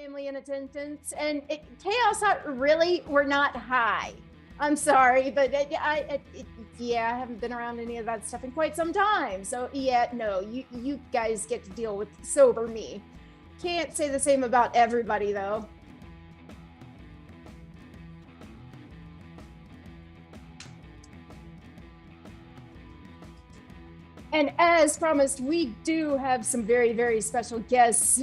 family in attendance, and chaos really were not high. I'm sorry, but yeah, I haven't been around any of that stuff in quite some time. So yeah, no, you guys get to deal with sober me. Can't say the same about everybody though. And as promised, we do have some very, very special guests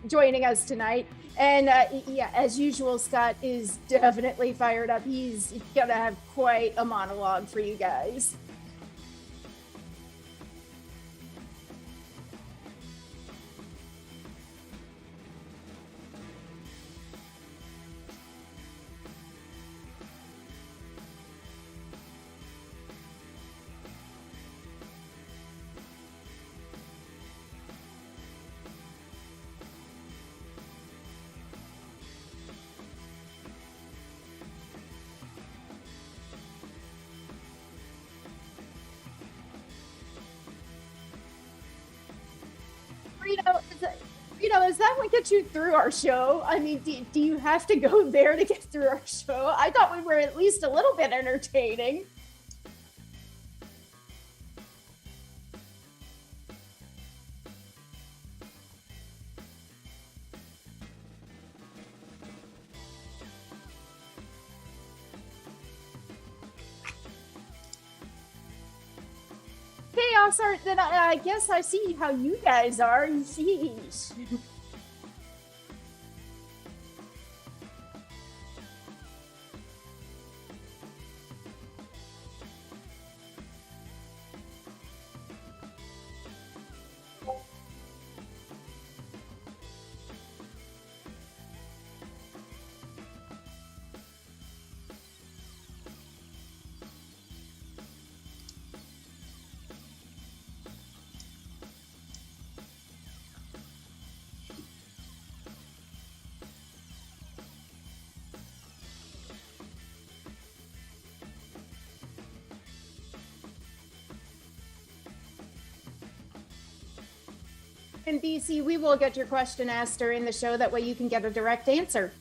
joining us tonight. And yeah, as usual, Scott is definitely fired up. He's gonna have quite a monologue for you guys. Is that what gets you through our show? I mean, do you have to go there to get through our show? I thought we were at least a little bit entertaining. Chaos art, then I guess I see how you guys are. Sheesh. And BC, we will get your question asked during the show. That way you can get a direct answer.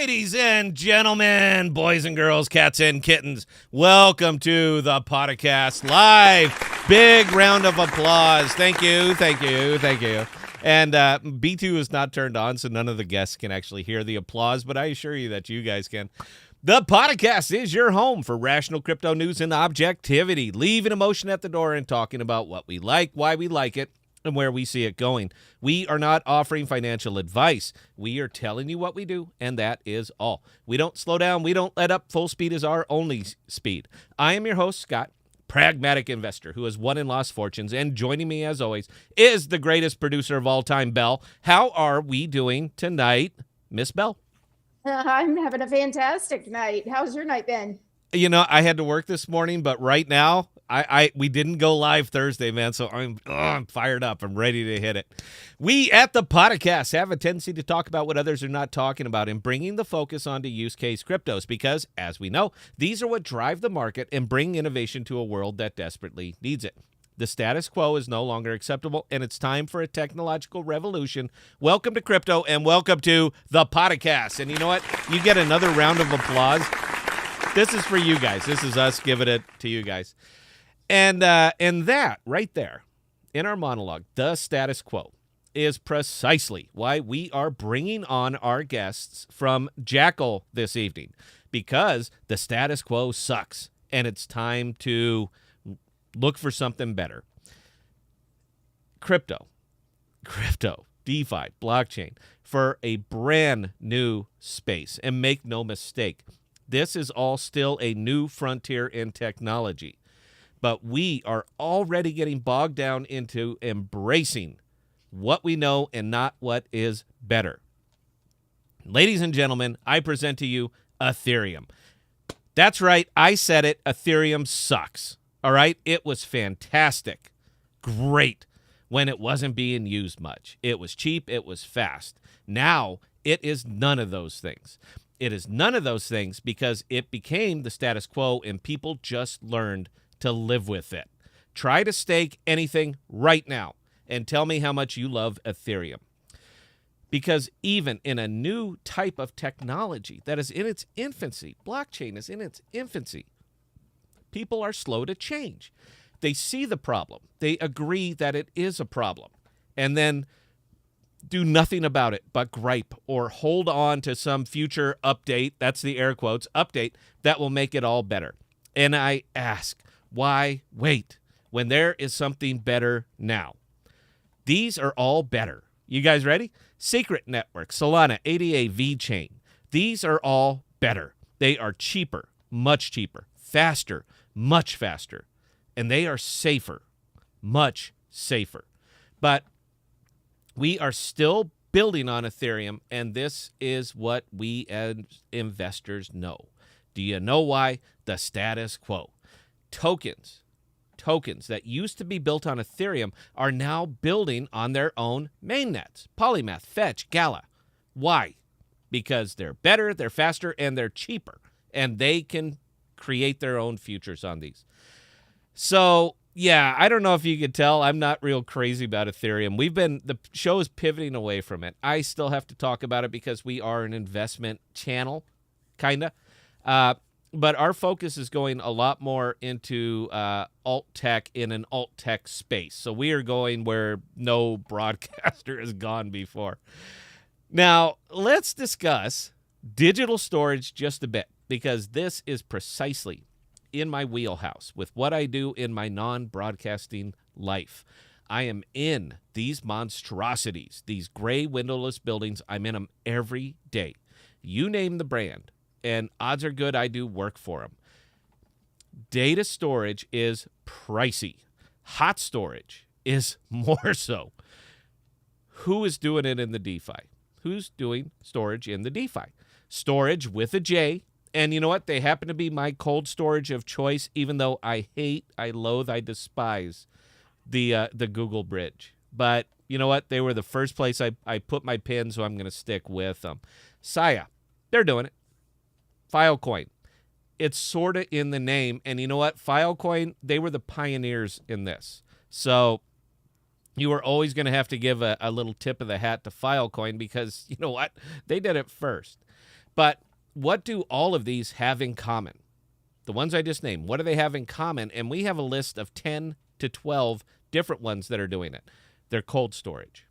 Ladies and gentlemen, boys and girls, cats and kittens, welcome to the podcast live. Big round of applause. Thank you. And B2 is not turned on, so none of the guests can actually hear the applause, but I assure you that you guys can. The podcast is your home for rational crypto news and objectivity, leaving emotion at the door and talking about what we like, why we like it, and where we see it going. We are not offering financial advice. We are telling you what we do, and that is all. We don't slow down. We don't let up. Full speed is our only speed. I am your host, Scott, pragmatic investor who has won and lost fortunes, and joining me, as always, is the greatest producer of all time, Belle. How are we doing tonight, Miss Belle? I'm having a fantastic night. How's your night been? You know, I had to work this morning, but right now, we didn't go live Thursday, man, so I'm fired up. I'm ready to hit it. We at the Podcasts have a tendency to talk about what others are not talking about and bringing the focus onto use case cryptos because, as we know, these are what drive the market and bring innovation to a world that desperately needs it. The status quo is no longer acceptable, and it's time for a technological revolution. Welcome to crypto, and welcome to the Podcasts. And you know what? You get another round of applause. This is for you guys. This is us giving it to you guys. And that right there in our monologue, the status quo, is precisely why we are bringing on our guests from Jackal this evening, because the status quo sucks, and it's time to look for something better. Crypto, DeFi, blockchain, for a brand new space. And make no mistake, this is all still a new frontier in technology. But we are already getting bogged down into embracing what we know and not what is better. Ladies and gentlemen, I present to you Ethereum. That's right, I said it. Ethereum sucks. All right? It was fantastic. Great when it wasn't being used much. It was cheap. It was fast. Now, it is none of those things. It is none of those things because it became the status quo and people just learned to live with it. Try to stake anything right now and tell me how much you love Ethereum. Because even in a new type of technology that is in its infancy, blockchain is in its infancy, people are slow to change. They see the problem. They agree that it is a problem and then do nothing about it but gripe or hold on to some future update, that's the air quotes, update, that will make it all better. And I ask, why wait when there is something better now? These are all better. You guys ready? Secret Network, Solana, ADA, VeChain. These are all better. They are cheaper, much cheaper, faster, much faster, and they are safer, much safer. But we are still building on Ethereum, and this is what we as investors know. Do you know why? The status quo. Tokens that used to be built on Ethereum are now building on their own mainnets. Polymath, Fetch, Gala. Why? Because they're better, they're faster, and they're cheaper, and they can create their own futures on these. So, yeah, I don't know if you could tell, I'm not real crazy about Ethereum. The show is pivoting away from it. I still have to talk about it because we are an investment channel, kind of. But our focus is going a lot more into alt tech in an alt tech space. So we are going where no broadcaster has gone before. Now, let's discuss digital storage just a bit, because this is precisely in my wheelhouse with what I do in my non-broadcasting life. I am in these monstrosities, these gray windowless buildings. I'm in them every day. You name the brand, and odds are good I do work for them. Data storage is pricey. Hot storage is more so. Who is doing it in the DeFi? Who's doing storage in the DeFi? Storage with a J. And you know what? They happen to be my cold storage of choice, even though I loathe, I despise the Google Bridge. But you know what? They were the first place I put my pin, so I'm going to stick with them. Saya, they're doing it. Filecoin. It's sort of in the name. And you know what? Filecoin, they were the pioneers in this. So you are always going to have to give a little tip of the hat to Filecoin because, you know what? They did it first. But what do all of these have in common? The ones I just named, what do they have in common? And we have a list of 10 to 12 different ones that are doing it. They're cold storage.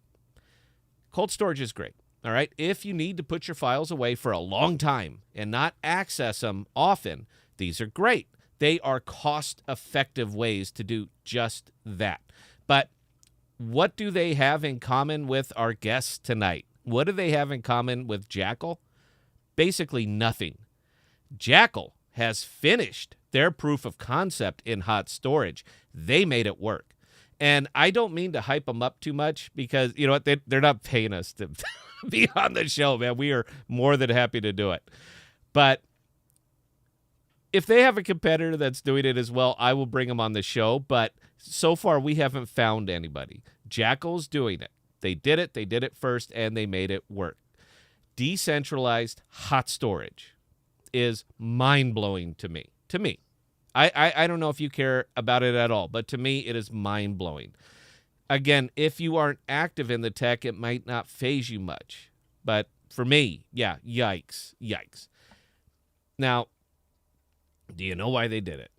Cold storage is great. All right. If you need to put your files away for a long time and not access them often, these are great. They are cost-effective ways to do just that. But what do they have in common with our guests tonight? What do they have in common with Jackal? Basically nothing. Jackal has finished their proof of concept in hot storage. They made it work. And I don't mean to hype them up too much because, you know what, they're not paying us to be on the show, man. We are more than happy to do it. But if they have a competitor that's doing it as well, I will bring them on the show. But so far, we haven't found anybody. Jackal's doing it. They did it first, and they made it work. Decentralized hot storage is mind-blowing to me. I don't know if you care about it at all, but to me, it is mind-blowing. Again, if you aren't active in the tech, it might not faze you much. But for me, yeah, yikes. Now, do you know why they did it?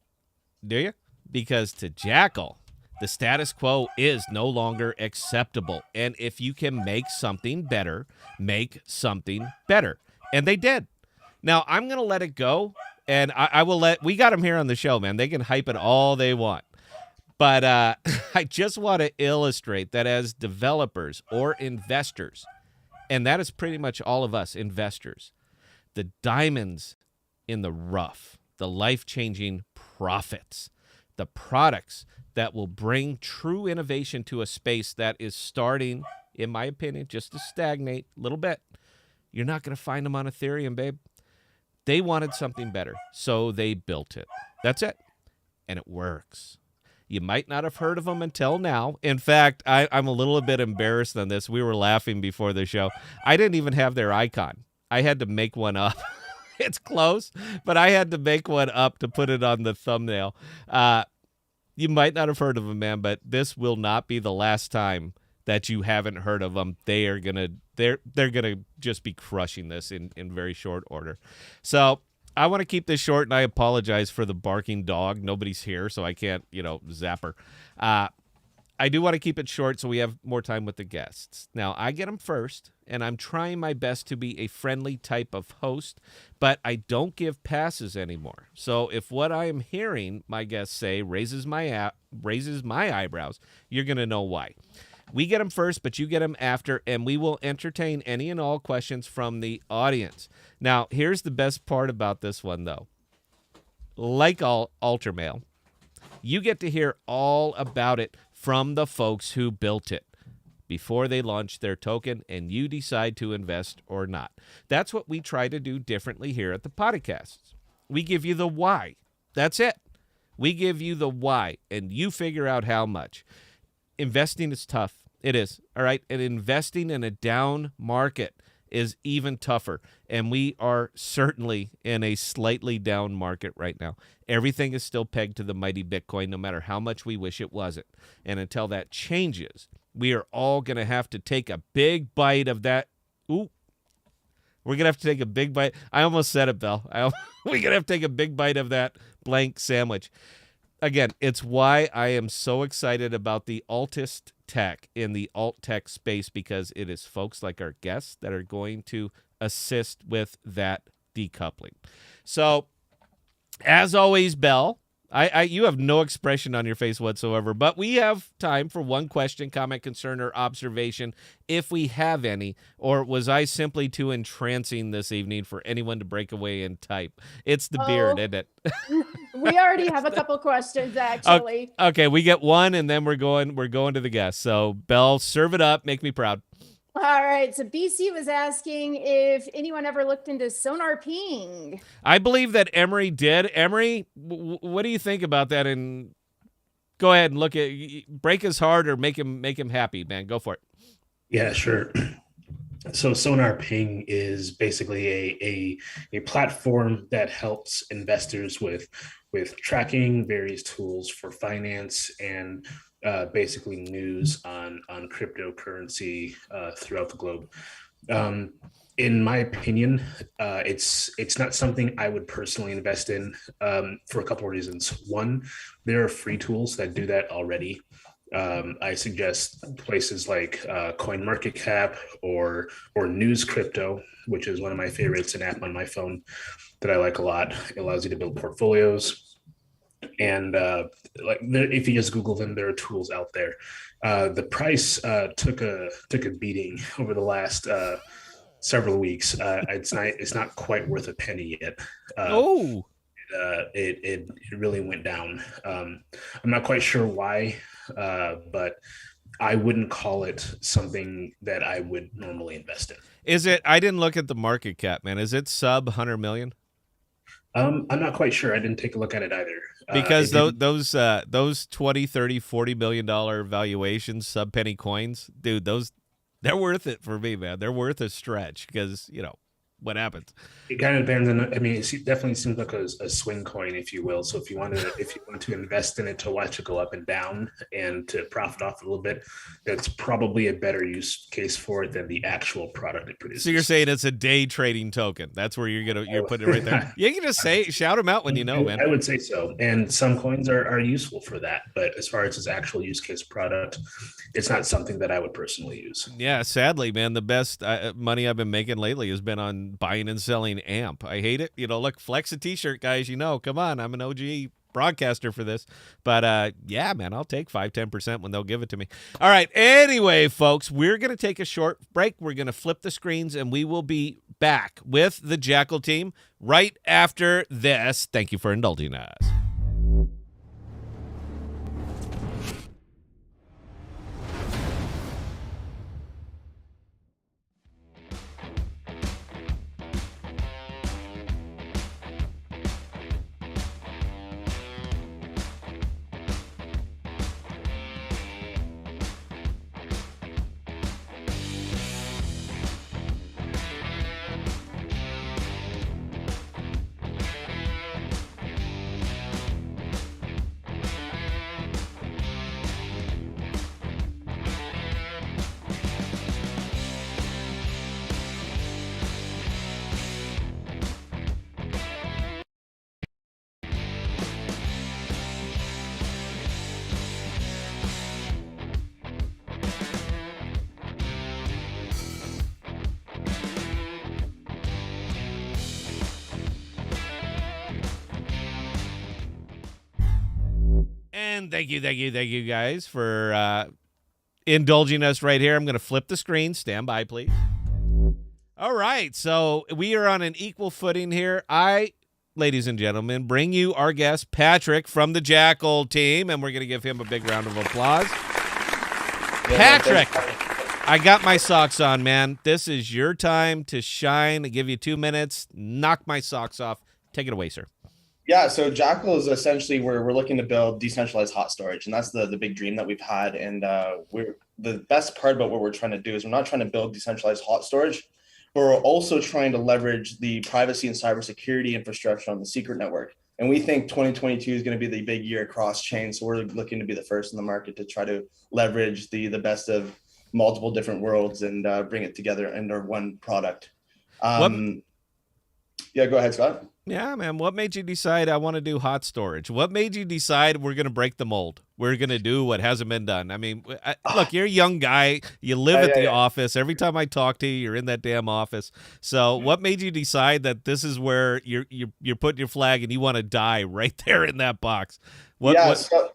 Do you? Because to Jackal, the status quo is no longer acceptable. And if you can make something better, make something better. And they did. Now, I'm going to let it go. And I will we got them here on the show, man. They can hype it all they want. But I just want to illustrate that as developers or investors, and that is pretty much all of us investors, the diamonds in the rough, the life-changing profits, the products that will bring true innovation to a space that is starting, in my opinion, just to stagnate a little bit. You're not going to find them on Ethereum, babe. They wanted something better, so they built it. That's it. And it works. You might not have heard of them until now. In fact, I'm a little bit embarrassed on this. We were laughing before the show. I didn't even have their icon. I had to make one up. It's close, but I had to make one up to put it on the thumbnail. You might not have heard of them, man, but this will not be the last time that you haven't heard of them. They're gonna just be crushing this in very short order. So I want to keep this short, and I apologize for the barking dog. Nobody's here, so I can't, zap her. I do want to keep it short so we have more time with the guests. Now, I get them first, and I'm trying my best to be a friendly type of host, but I don't give passes anymore. So if what I am hearing my guests say raises my eyebrows, you're going to know why. We get them first, but you get them after, and we will entertain any and all questions from the audience. Now, here's the best part about this one, though. Like all Alter Mail, you get to hear all about it from the folks who built it before they launch their token, and you decide to invest or not. That's what we try to do differently here at the Podcasts. We give you the why. That's it. We give you the why, and you figure out how much. Investing is tough. It is. All right. And investing in a down market is even tougher. And we are certainly in a slightly down market right now. Everything is still pegged to the mighty Bitcoin, no matter how much we wish it wasn't. And until that changes, we are all going to have to take a big bite of that. Ooh. We're going to have to take a big bite. I almost said it, Belle. We're going to have to take a big bite of that blank sandwich. Again, it's why I am so excited about the altist tech in the alt tech space, because it is folks like our guests that are going to assist with that decoupling. So, as always, Belle, you have no expression on your face whatsoever, but we have time for one question, comment, concern, or observation, if we have any. Or was I simply too entrancing this evening for anyone to break away and type? It's the beard, isn't it? We already have a couple questions, actually. Okay, we get one, and then we're going to the guests. So, Belle, serve it up. Make me proud. All right. So BC was asking if anyone ever looked into Sonar Ping. I believe that Emery did. Emery, what do you think about that? And go ahead and break his heart or make him happy, man. Go for it. Yeah, sure. So Sonar Ping is basically a platform that helps investors with tracking various tools for finance and basically news on cryptocurrency throughout the globe. In my opinion, it's not something I would personally invest in for a couple of reasons. One, there are free tools that do that already. I suggest places like CoinMarketCap or News Crypto, which is one of my favorites, an app on my phone that I like a lot. It allows you to build portfolios, and if you just Google them, there are tools out there. The price took a beating over the last several weeks. It's not quite worth a penny yet. Uh, Oh, it really went down. I'm not quite sure why, but I wouldn't call it something that I would normally invest in. is it? I didn't look at the market cap, man. Is it sub 100 million? I'm not quite sure. I didn't take a look at it either. Because It didn't. those 20, 30, 40 billion dollar valuations, sub penny coins, dude, they're worth it for me, man. They're worth a stretch because what happens. It kind of depends on. I mean, it definitely seems like a swing coin, if you will. So if you want to invest in it to watch it go up and down and to profit off a little bit, that's probably a better use case for it than the actual product it So you're produces. saying it's a day trading token? That's where you're putting it right there. You can just shout them out when you know, man. I would say so. And some coins are useful for that. But as far as its actual use case product, it's not something that I would personally use. Yeah, sadly, man, the best money I've been making lately has been on buying and selling AMP. I hate it. Look, flex a t-shirt, guys. Come on, I'm an OG broadcaster for this. But yeah, man, I'll take 5-10% when they'll give it to me. All right. Anyway, folks, we're going to take a short break. We're going to flip the screens, and we will be back with the Jackal team right after this. Thank you for indulging us. And thank you, guys, for indulging us right here. I'm going to flip the screen. Stand by, please. All right, so we are on an equal footing here. Ladies and gentlemen, bring you our guest, Patrick, from the Jackal team, and we're going to give him a big round of applause. Yeah, Patrick, I got my socks on, man. This is your time to shine. I give you 2 minutes. Knock my socks off. Take it away, sir. Yeah, so Jackal is essentially we're looking to build decentralized hot storage, and that's the big dream that we've had. And we're the best part about what we're trying to do is we're not trying to build decentralized hot storage, but we're also trying to leverage the privacy and cybersecurity infrastructure on the secret network. And we think 2022 is going to be the big year across chain. So we're looking to be the first in the market to try to leverage the best of multiple different worlds and bring it together under one product. Yeah, go ahead, Scott. Yeah, man. What made you decide I want to do hot storage? What made you decide we're going to break the mold? We're going to do what hasn't been done. I mean, look, you're a young guy. You live at the office. Every time I talk to you, you're in that damn office. So what made you decide that this is where you're putting your flag and you want to die right there in that box? So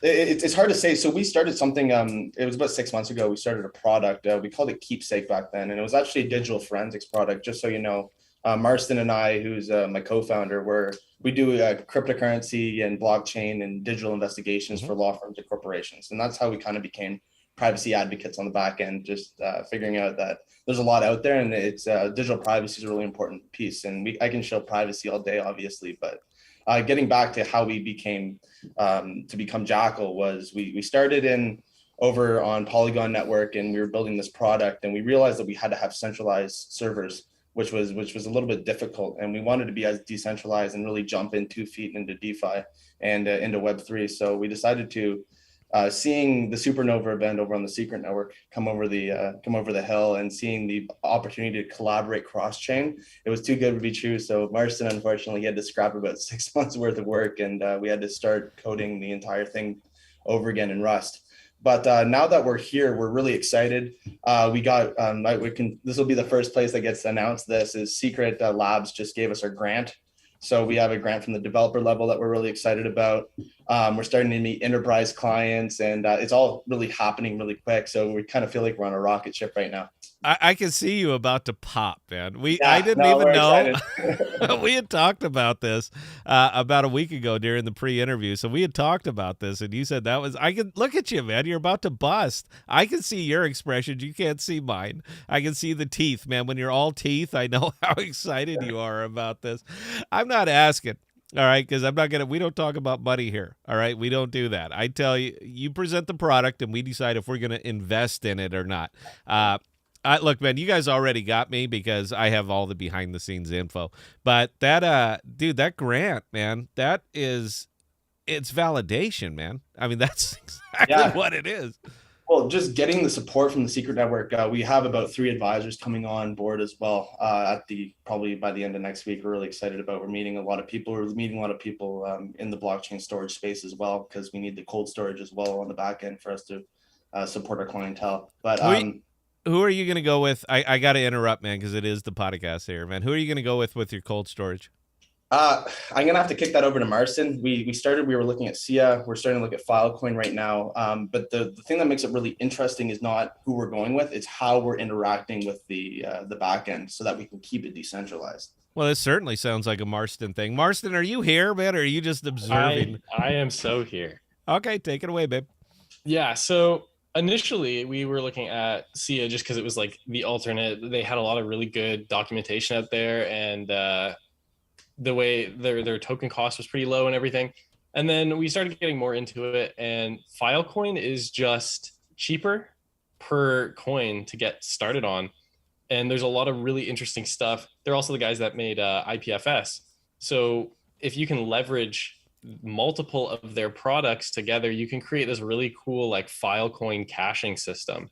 it's hard to say. So we started something, it was about 6 months ago. We started a product. We called it Keepsake back then. And it was actually a digital forensics product, just so you know. Marston and I, who's my co-founder, we do cryptocurrency and blockchain and digital investigations for law firms and corporations. And that's how we kind of became privacy advocates on the back end, just figuring out that there's a lot out there, and it's digital privacy is a really important piece. And I can show privacy all day, obviously, but getting back to how we became to become Jackal was we started over on Polygon Network, and we were building this product, and we realized that we had to have centralized servers, which was a little bit difficult, and we wanted to be as decentralized and really jump in 2 feet into DeFi and into Web3. So we decided to seeing the supernova event over on the Secret Network come over the hill, and seeing the opportunity to collaborate cross chain, it was too good to be true. So Marston, unfortunately, he had to scrap about 6 months worth of work, and we had to start coding the entire thing over again in Rust. But now that we're here, we're really excited. We got this will be the first place that gets announced. This is Secret Labs just gave us our grant. So we have a grant from the developer level that we're really excited about. We're starting to meet enterprise clients, and it's all really happening really quick. So we kind of feel like we're on a rocket ship right now. I can see you about to pop, man. I didn't even know. We had talked about this about a week ago during the pre-interview. So we had talked about this, and you said that was. I can look at you, man. You're about to bust. I can see your expressions. You can't see mine. I can see the teeth, man. When you're all teeth, I know how excited you are about this. I'm not asking. All right, because we don't talk about money here. All right, we don't do that. I tell you, you present the product, and we decide if we're going to invest in it or not. Look, man, you guys already got me because I have all the behind the scenes info. But that, dude, that grant, man, it's validation, man. I mean, that's exactly what it is. Well, just getting the support from the Secret Network, we have about 3 advisors coming on board as well. Probably by the end of next week, we're really excited about. We're meeting a lot of people. We're meeting a lot of people in the blockchain storage space as well, because we need the cold storage as well on the back end for us to support our clientele. But who are you going to go with? I got to interrupt, man, because it is the podcast here, man. Who are you going to go with your cold storage? I'm going to have to kick that over to Marston. We were looking at SIA. We're starting to look at Filecoin right now. But the thing that makes it really interesting is not who we're going with. It's how we're interacting with the back end so that we can keep it decentralized. Well, this certainly sounds like a Marston thing. Marston, are you here, man, or are you just observing? I am so here. Okay, take it away, babe. Yeah, so initially we were looking at SIA just because it was like the alternate. They had a lot of really good documentation out there, and the way their token cost was pretty low and everything. And then we started getting more into it, and Filecoin is just cheaper per coin to get started on. And there's a lot of really interesting stuff. They're also the guys that made IPFS. So if you can leverage multiple of their products together, you can create this really cool like Filecoin caching system.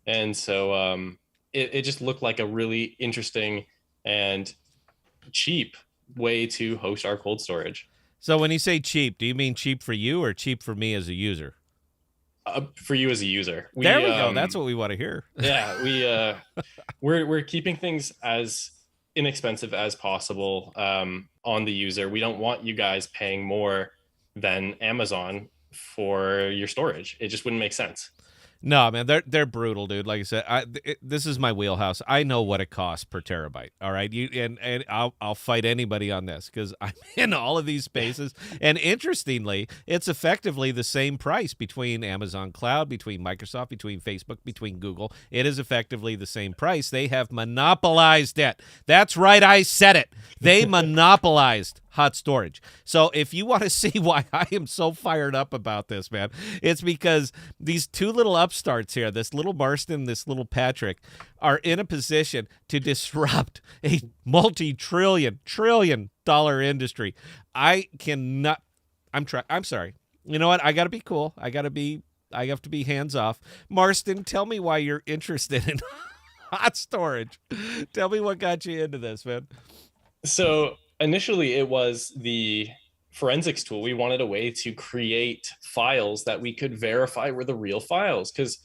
And so it just looked like a really interesting and cheap way to host our cold storage. So when you say cheap, do you mean cheap for you or cheap for me as a user? For you as a user. There we go. That's what we want to hear. Yeah, we're keeping things as inexpensive as possible on the user. We don't want you guys paying more than Amazon for your storage. It just wouldn't make sense. No, man, they're brutal, dude. Like I said, this is my wheelhouse. I know what it costs per terabyte. All right, and I'll fight anybody on this because I'm in all of these spaces. And interestingly, it's effectively the same price between Amazon Cloud, between Microsoft, between Facebook, between Google. It is effectively the same price. They have monopolized it. That's right, I said it. They monopolized hot storage. So if you want to see why I am so fired up about this, man, it's because these two little upstarts here, this little Marston, this little Patrick, are in a position to disrupt a trillion dollar industry. I'm sorry. You know what? I got to be cool. I have to be hands off. Marston, tell me why you're interested in hot storage. Tell me what got you into this, man. So initially it was the forensics tool. We wanted a way to create files that we could verify were the real files, because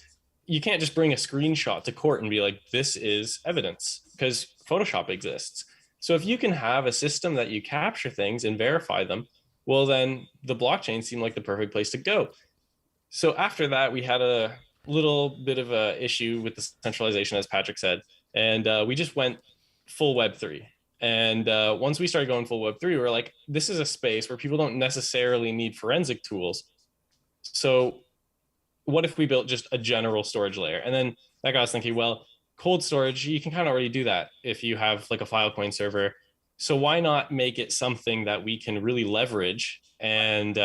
you can't just bring a screenshot to court and be like, this is evidence, because Photoshop exists. So if you can have a system that you capture things and verify them, well, then the blockchain seemed like the perfect place to go. So after that, we had a little bit of a issue with the centralization, as Patrick said, and we just went full Web3. And once we started going full Web3, we were like, this is a space where people don't necessarily need forensic tools. So what if we built just a general storage layer? And then that got us thinking, well, cold storage, you can kind of already do that if you have like a Filecoin server. So why not make it something that we can really leverage and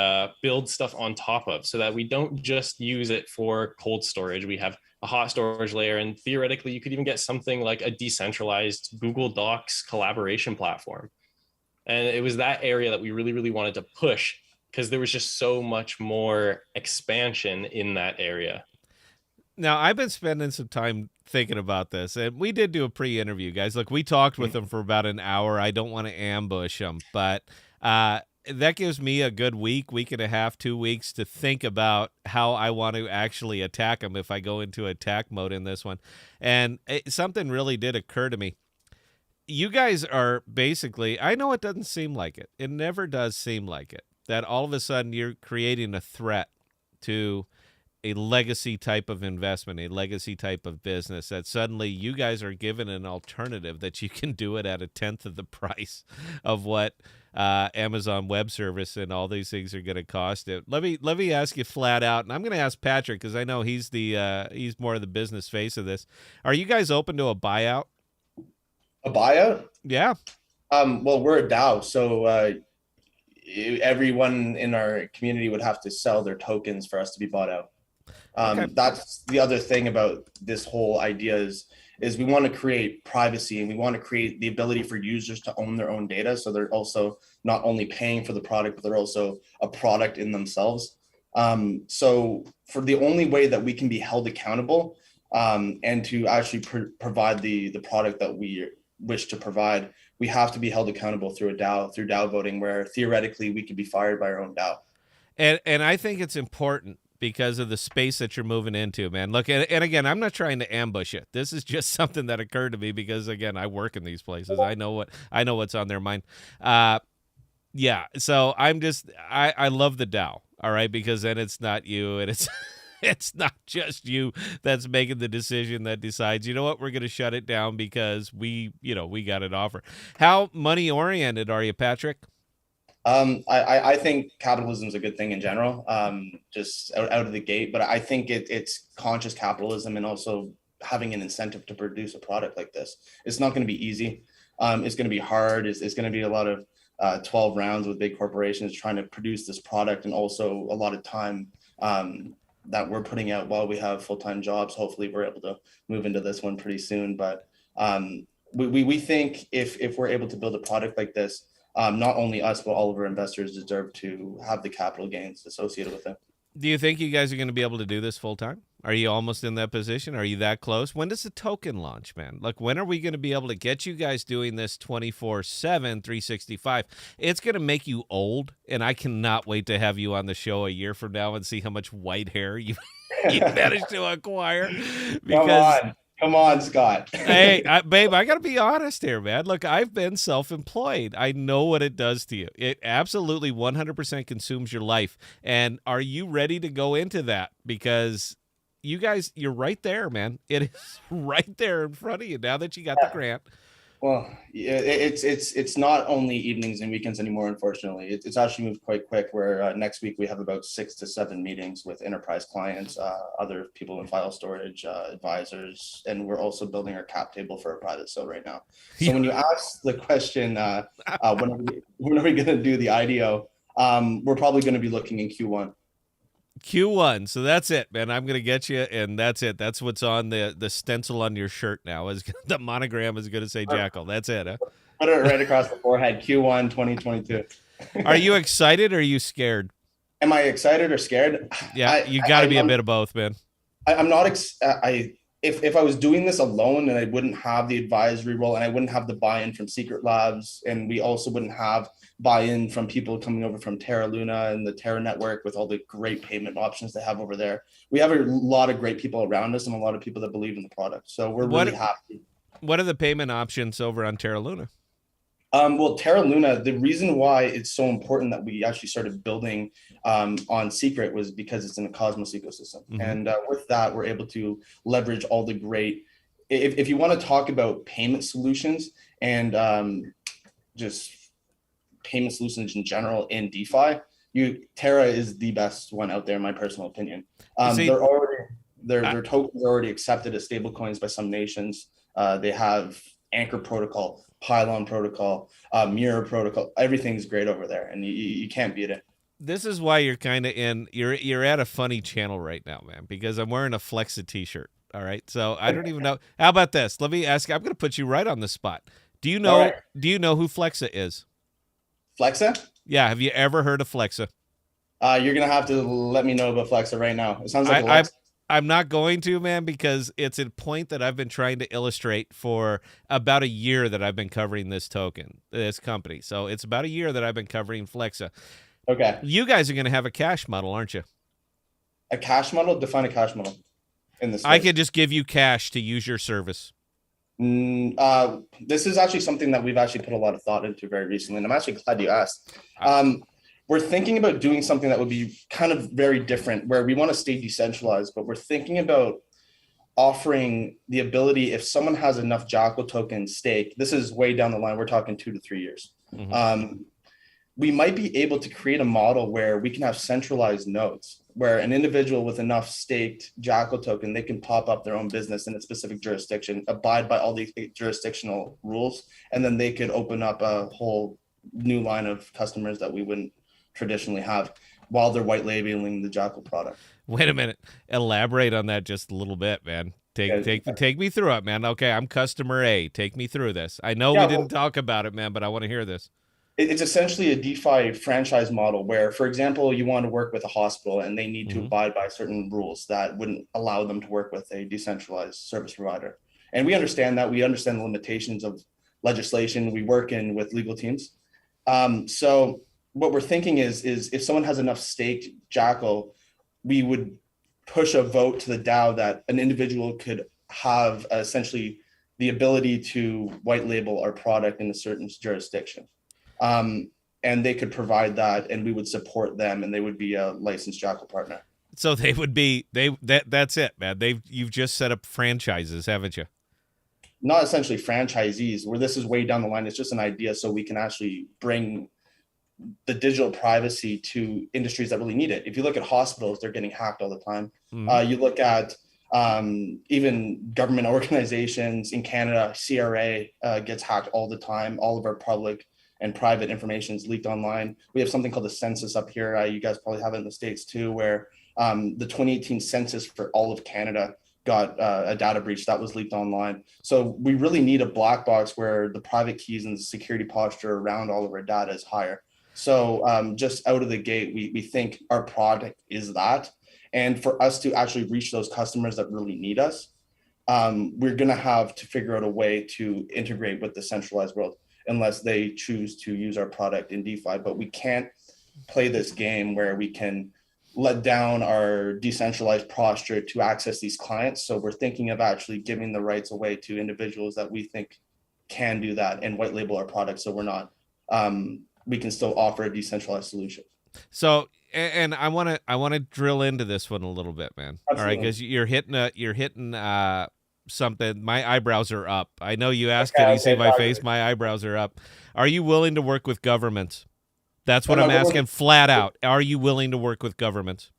build stuff on top of, so that we don't just use it for cold storage. We have a hot storage layer, and theoretically you could even get something like a decentralized Google Docs collaboration platform. And it was that area that we really wanted to push. because there was just so much more expansion in that area. Now, I've been spending some time thinking about this, and we did do a pre-interview, guys. Look, we talked with them for about an hour. I don't want to ambush them, but that gives me a good week and a half, 2 weeks to think about how I want to actually attack them if I go into attack mode in this one. And something really did occur to me. You guys are basically, I know it doesn't seem like it. It never does seem like it, that all of a sudden you're creating a threat to a legacy type of investment, a legacy type of business, that suddenly you guys are given an alternative that you can do it at a tenth of the price of what Amazon Web Service and all these things are going to cost it. Let me ask you flat out, and I'm going to ask Patrick because I know he's he's more of the business face of this. Are you guys open to a buyout? A buyout? Yeah. Well, we're a DAO, so everyone in our community would have to sell their tokens for us to be bought out. Okay. That's the other thing about this whole idea is we want to create privacy, and we want to create the ability for users to own their own data. So they're also not only paying for the product, but they're also a product in themselves. So for the only way that we can be held accountable and to actually provide the product that we wish to provide, we have to be held accountable through through DAO voting, where theoretically we could be fired by our own DAO. And I think it's important because of the space that you're moving into, man. Look, and again, I'm not trying to ambush it. This is just something that occurred to me because, again, I work in these places. I know what's on their mind. Yeah, so I love the DAO, all right, because then it's not you, and it's not just you that's making the decision that decides, you know what, we're going to shut it down because we got an offer. How money oriented are you, Patrick? I think capitalism is a good thing in general, just out of the gate. But I think it's conscious capitalism and also having an incentive to produce a product like this. It's not going to be easy. It's going to be hard. It's going to be a lot of 12 rounds with big corporations trying to produce this product, and also a lot of time that we're putting out while we have full-time jobs. Hopefully we're able to move into this one pretty soon. But we think if we're able to build a product like this, not only us, but all of our investors deserve to have the capital gains associated with it. Do you think you guys are going to be able to do this full time? Are you almost in that position? Are you that close? When does the token launch, man? Like, when are we going to be able to get you guys doing this 24/7, 365? It's going to make you old, and I cannot wait to have you on the show a year from now and see how much white hair you managed to acquire. Because Come on, Scott. Hey, babe, I got to be honest here, man. Look, I've been self-employed. I know what it does to you. It absolutely 100% consumes your life. And are you ready to go into that? Because you guys, you're right there, man. It is right there in front of you now that you got the grant. Well, yeah, it's not only evenings and weekends anymore. Unfortunately, it's actually moved quite quick. Where next week we have about 6 to 7 meetings with enterprise clients, other people in file storage, advisors, and we're also building our cap table for a private sale right now. So when you ask the question, when are we going to do the IDO? We're probably going to be looking in Q1. Q1. So that's it, man. I'm going to get you, and that's it. That's what's on the stencil on your shirt now. Is the monogram is going to say Jackal. That's it, huh? Put it right across the forehead, Q1 2022. Are you excited or are you scared? Am I excited or scared? Yeah, you got to be a bit of both, man. I'm not. If I was doing this alone, and I wouldn't have the advisory role, and I wouldn't have the buy-in from Secret Labs, and we also wouldn't have buy-in from people coming over from Terra Luna and the Terra network with all the great payment options they have over there. We have a lot of great people around us and a lot of people that believe in the product. So we're really happy. What are the payment options over on Terra Luna? Well, Terra Luna, the reason why it's so important that we actually started building on Secret was because it's in a Cosmos ecosystem. Mm-hmm. And with that, we're able to leverage all the great, if you want to talk about payment solutions and just payment solutions in general in DeFi, Terra is the best one out there, in my personal opinion. Their tokens are already accepted as stablecoins by some nations. They have Anchor protocol, Pylon protocol, Mirror protocol. Everything's great over there, and you can't beat it. This is why you're kind of you're at a funny channel right now, man, because I'm wearing a Flexa t-shirt. All right, so I don't even know. How about this? Let me ask. I'm going to put you right on the spot. Do you know? Right. Do you know who Flexa is? Flexa? Yeah. Have you ever heard of Flexa? You're gonna have to let me know about Flexa right now. It sounds like I'm not going to, man, because it's a point that I've been trying to illustrate for about a year that I've been covering this company. So it's about a year that I've been covering Flexa. Okay. You guys are going to have a cash model, aren't you? A cash model? Define a cash model in this. I could just give you cash to use your service. This is actually something that we've actually put a lot of thought into very recently, and I'm actually glad you asked. We're thinking about doing something that would be kind of very different, where we want to stay decentralized, but we're thinking about offering the ability, if someone has enough Jackal tokens staked, this is way down the line, we're talking 2 to 3 years. We might be able to create a model where we can have centralized nodes, where an individual with enough staked Jackal token, they can pop up their own business in a specific jurisdiction, abide by all these jurisdictional rules, and then they could open up a whole new line of customers that we wouldn't traditionally have while they're white labeling the Jackal product. Wait a minute. Elaborate on that just a little bit, man. Take me through it, man. Okay, I'm customer A. Take me through this. I know we didn't talk about it, man, but I want to hear this. It's essentially a DeFi franchise model where, for example, you want to work with a hospital and they need to abide by certain rules that wouldn't allow them to work with a decentralized service provider. And we understand that. We understand the limitations of legislation. We work in with legal teams. So what we're thinking is if someone has enough staked Jackal, we would push a vote to the DAO that an individual could have essentially the ability to white label our product in a certain jurisdiction. And they could provide that, and we would support them, and they would be a licensed Jackal partner. So they would be that's it, man. You've just set up franchises, haven't you? Not essentially franchisees, where this is way down the line. It's just an idea so we can actually bring the digital privacy to industries that really need it. If you look at hospitals, they're getting hacked all the time. You look at even government organizations in Canada, CRA gets hacked all the time. All of our public and private information is leaked online. We have something called the census up here. You guys probably have it in the States too, where the 2018 census for all of Canada got a data breach that was leaked online. So we really need a black box where the private keys and the security posture around all of our data is higher. So just out of the gate, we think our product is that. And for us to actually reach those customers that really need us, we're going to have to figure out a way to integrate with the centralized world, unless they choose to use our product in DeFi. But we can't play this game where we can let down our decentralized posture to access these clients. So we're thinking of actually giving the rights away to individuals that we think can do that and white label our product. So we're not, we can still offer a decentralized solution. So, and I want to drill into this one a little bit, man. Absolutely. All right, because you're hitting something. My eyebrows are up. I know you asked, can you see my face? My eyebrows are up. Are you willing to work with governments? That's what I'm asking flat out. Are you willing to work with governments?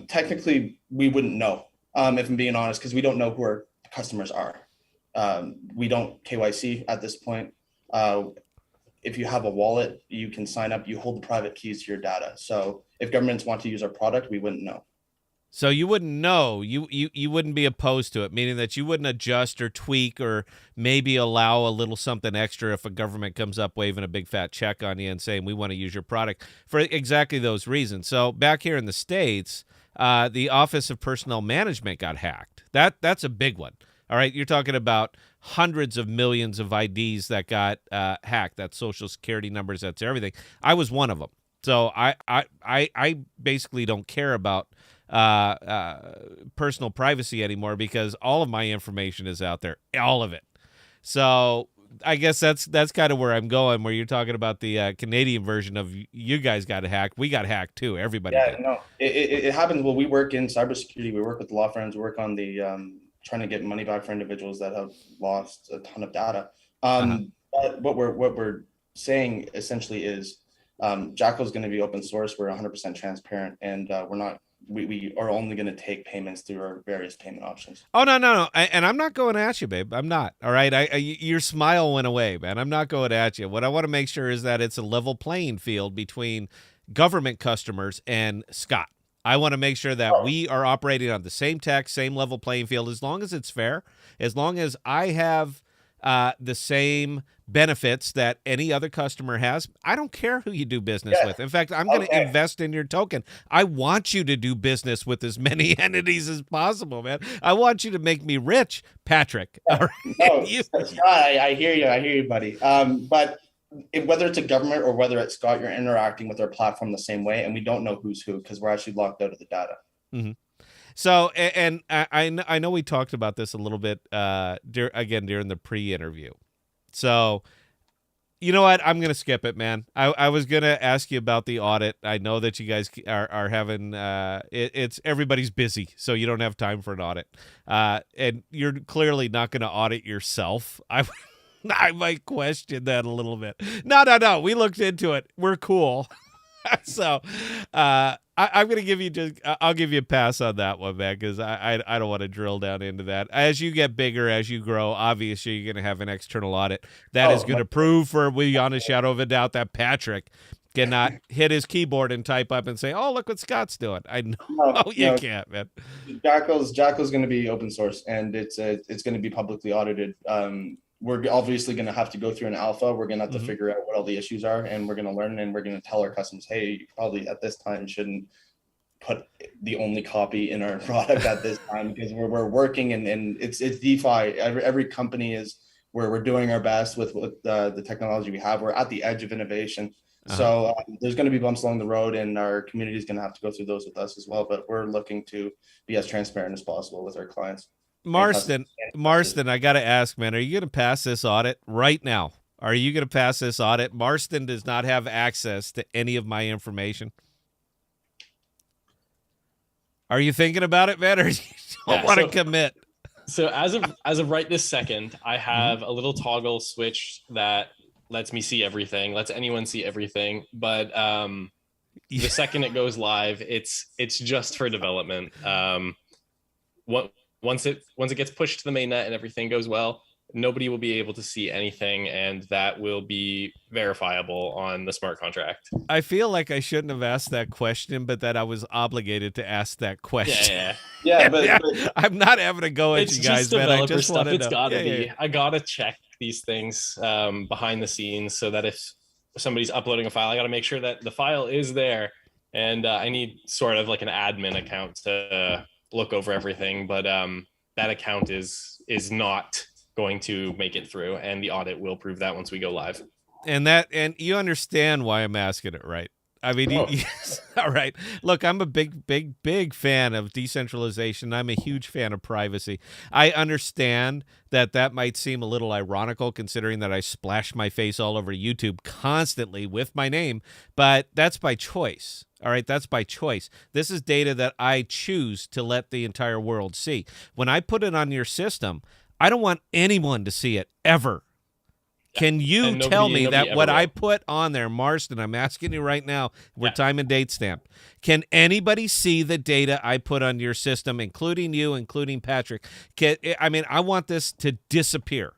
Technically, we wouldn't know, if I'm being honest, because we don't know who our customers are. We don't KYC at this point. If you have a wallet, you can sign up. You hold the private keys to your data. So if governments want to use our product, we wouldn't know. So you wouldn't know. You wouldn't be opposed to it, meaning that you wouldn't adjust or tweak or maybe allow a little something extra if a government comes up waving a big fat check on you and saying, we want to use your product for exactly those reasons. So back here in the States, the Office of Personnel Management got hacked. That's a big one. All right, you're talking about hundreds of millions of IDs that got hacked. That's social security numbers. That's everything. I was one of them. So I basically don't care about personal privacy anymore because all of my information is out there, all of it. So I guess that's kind of where I'm going, where you're talking about the Canadian version of you guys got hacked. We got hacked too. Everybody did. No, it happens. Well, we work in cybersecurity. We work with law firms. We work on the trying to get money back for individuals that have lost a ton of data. But what we're saying essentially is Jackal is going to be open source. We're 100% transparent, and we are only going to take payments through our various payment options. Oh, no. And I'm not going at you, babe. I'm not. All right. Your smile went away, man. I'm not going at you. What I want to make sure is that it's a level playing field between government customers and Scott. I want to make sure that we are operating on the same tech, same level playing field, as long as it's fair, as long as I have the same benefits that any other customer has. I don't care who you do business with. In fact, I'm going to invest in your token. I want you to do business with as many entities as possible, man. I want you to make me rich, Patrick. All right? No, Scott, I hear you, buddy. But whether it's a government or whether it's Scott, you're interacting with our platform the same way, and we don't know who's who because we're actually locked out of the data. Mm-hmm. So, and I know we talked about this a little bit during the pre-interview. So, you know what? I'm going to skip it, man. I was going to ask you about the audit. I know that you guys are having it's everybody's busy, so you don't have time for an audit. And you're clearly not going to audit yourself. I might question that a little bit. No. We looked into it. We're cool. So, I'm going to give you I'll give you a pass on that one, man, because I don't want to drill down into that. As you get bigger, as you grow, obviously you're going to have an external audit that is going to prove for beyond a shadow of a doubt that Patrick cannot hit his keyboard and type up and say, "Oh, look what Scott's doing." I know you can't, man. Jackal's going to be open source, and it's going to be publicly audited. We're obviously going to have to go through an alpha. We're going to have to figure out what all the issues are, and we're going to learn, and we're going to tell our customers, hey, you probably at this time shouldn't put the only copy in our product at this time, because we're working and it's DeFi. Every company is where we're doing our best with the technology we have. We're at the edge of innovation. So there's going to be bumps along the road, and our community is going to have to go through those with us as well. But we're looking to be as transparent as possible with our clients. Marston, I got to ask, man, are you going to pass this audit right now? Are you going to pass this audit? Marston does not have access to any of my information. Are you thinking about it, man, or you don't want to commit? So as of right this second, I have a little toggle switch that lets me see everything, lets anyone see everything. But the second it goes live, it's just for development. Once it gets pushed to the mainnet and everything goes well, nobody will be able to see anything, and that will be verifiable on the smart contract. I feel like I shouldn't have asked that question, but that I was obligated to ask that question. Yeah. But I'm not having to go at you guys, man. I just want to know. It's gotta be. I gotta check these things behind the scenes, so that if somebody's uploading a file, I gotta make sure that the file is there, and I need sort of like an admin account to look over everything, but that account is not going to make it through, and the audit will prove that once we go live. And you understand why I'm asking it, right? I mean, all right. Look, I'm a big fan of decentralization. I'm a huge fan of privacy. I understand that might seem a little ironical, considering that I splash my face all over YouTube constantly with my name, but that's by choice. All right, that's by choice. This is data that I choose to let the entire world see. When I put it on your system, I don't want anyone to see it ever. Can you tell me that what I put on there, Marston, I'm asking you right now, we're time and date stamped. Can anybody see the data I put on your system, including you, including Patrick? I want this to disappear.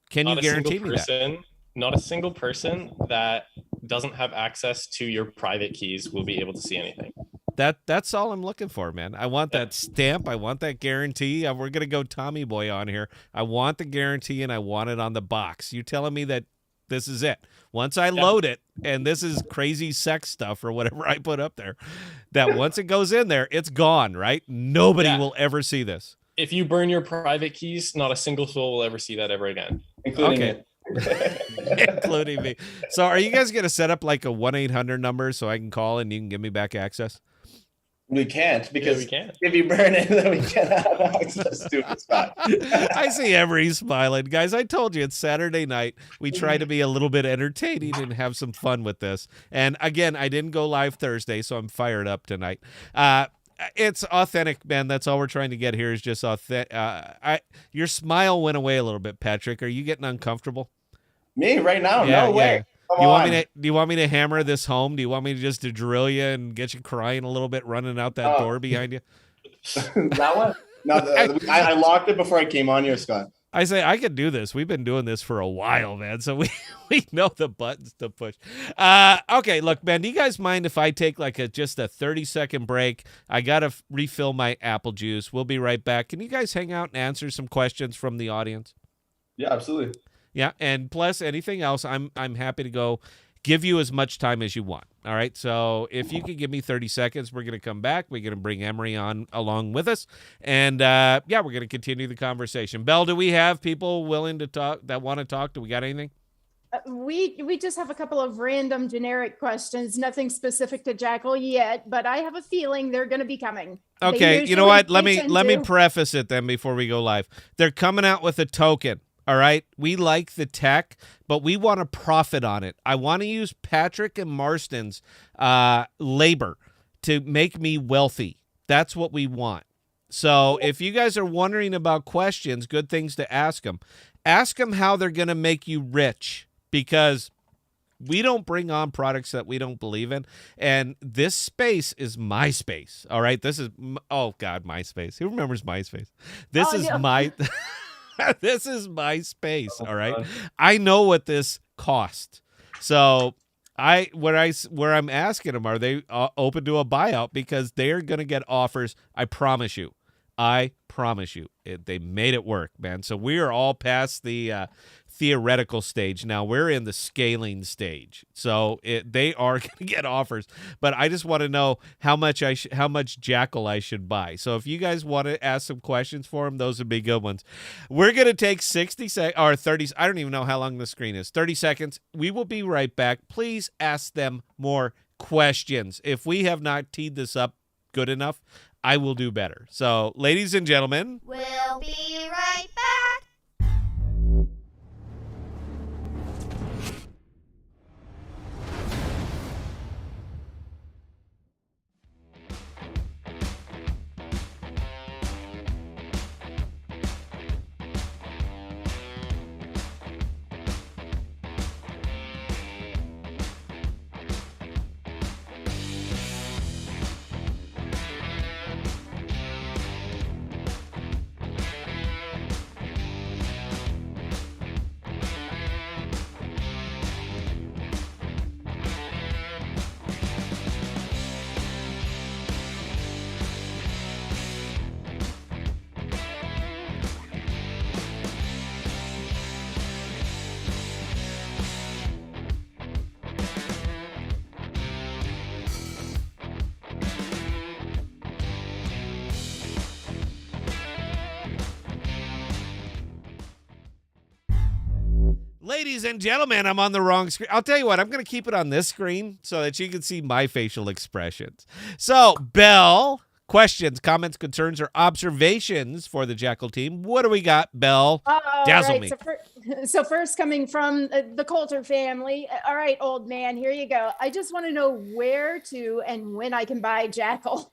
Can you guarantee me that? Not a single person that doesn't have access to your private keys will be able to see anything. That's all I'm looking for, man. I want that stamp. I want that guarantee. We're going to go Tommy Boy on here. I want the guarantee, and I want it on the box. You're telling me that this is it. Once I load it, and this is crazy sex stuff or whatever I put up there, that once it goes in there, it's gone, right? Nobody will ever see this. If you burn your private keys, not a single soul will ever see that ever again. Including it. Including me. So are you guys going to set up like a 1-800 number so I can call and you can give me back access? We can't, because if you burn it, then we can't have access to it, Scott. I see Emery smiling. Guys, I told you it's Saturday night. We try to be a little bit entertaining and have some fun with this. And again, I didn't go live Thursday, so I'm fired up tonight. It's authentic, man. That's all we're trying to get here is just authentic. Your smile went away a little bit, Patrick. Are you getting uncomfortable? Me right now? No way. Do you want me to hammer this home? Do you want me to just to drill you and get you crying a little bit, running out that door behind you? That one? No, I locked it before I came on here, Scott. I say I could do this. We've been doing this for a while, man. So we know the buttons to push. Okay, look, man. Do you guys mind if I take like just a 30-second break? I gotta refill my apple juice. We'll be right back. Can you guys hang out and answer some questions from the audience? Yeah, absolutely. Yeah, and plus anything else, I'm happy to go give you as much time as you want. All right, so if you can give me 30 seconds, we're going to come back. We're going to bring Emery on along with us, and yeah, we're going to continue the conversation. Belle, do we have people willing to talk that want to talk? Do we got anything? We just have a couple of random generic questions, nothing specific to Jackal yet, but I have a feeling they're going to be coming. Okay, you know what? Let me preface it then before we go live. They're coming out with a token. All right, we like the tech, but we want to profit on it. I want to use Patrick and Marston's labor to make me wealthy. That's what we want. So if you guys are wondering about questions, good things to ask them. Ask them how they're going to make you rich, because we don't bring on products that we don't believe in. And this space is my space. All right, this is, oh God, MySpace. Who remembers MySpace? This is my... This is my space, all right? I know what this cost. So where I'm asking them, are they open to a buyout? Because they're going to get offers, I promise you. I promise you. They made it work, man. So we are all past the theoretical stage now. We're in the scaling stage. So they are going to get offers, but I just want to know how much Jackal I should buy. So if you guys want to ask some questions for him, those would be good ones. We're going to take 60 seconds or 30. I don't even know how long the screen is. 30 seconds. We will be right back. Please ask them more questions. If we have not teed this up good enough, I will do better. So, ladies and gentlemen, we'll be right back. ladies and gentlemen, I'm on the wrong screen. I'll tell you what, I'm going to keep it on this screen so that you can see my facial expressions. So, Belle, questions, comments, concerns, or observations for the Jackal team. What do we got, Belle? Dazzle me. So first, coming from the Coulter family. All right, old man, here you go. I just want to know where to and when I can buy Jackal.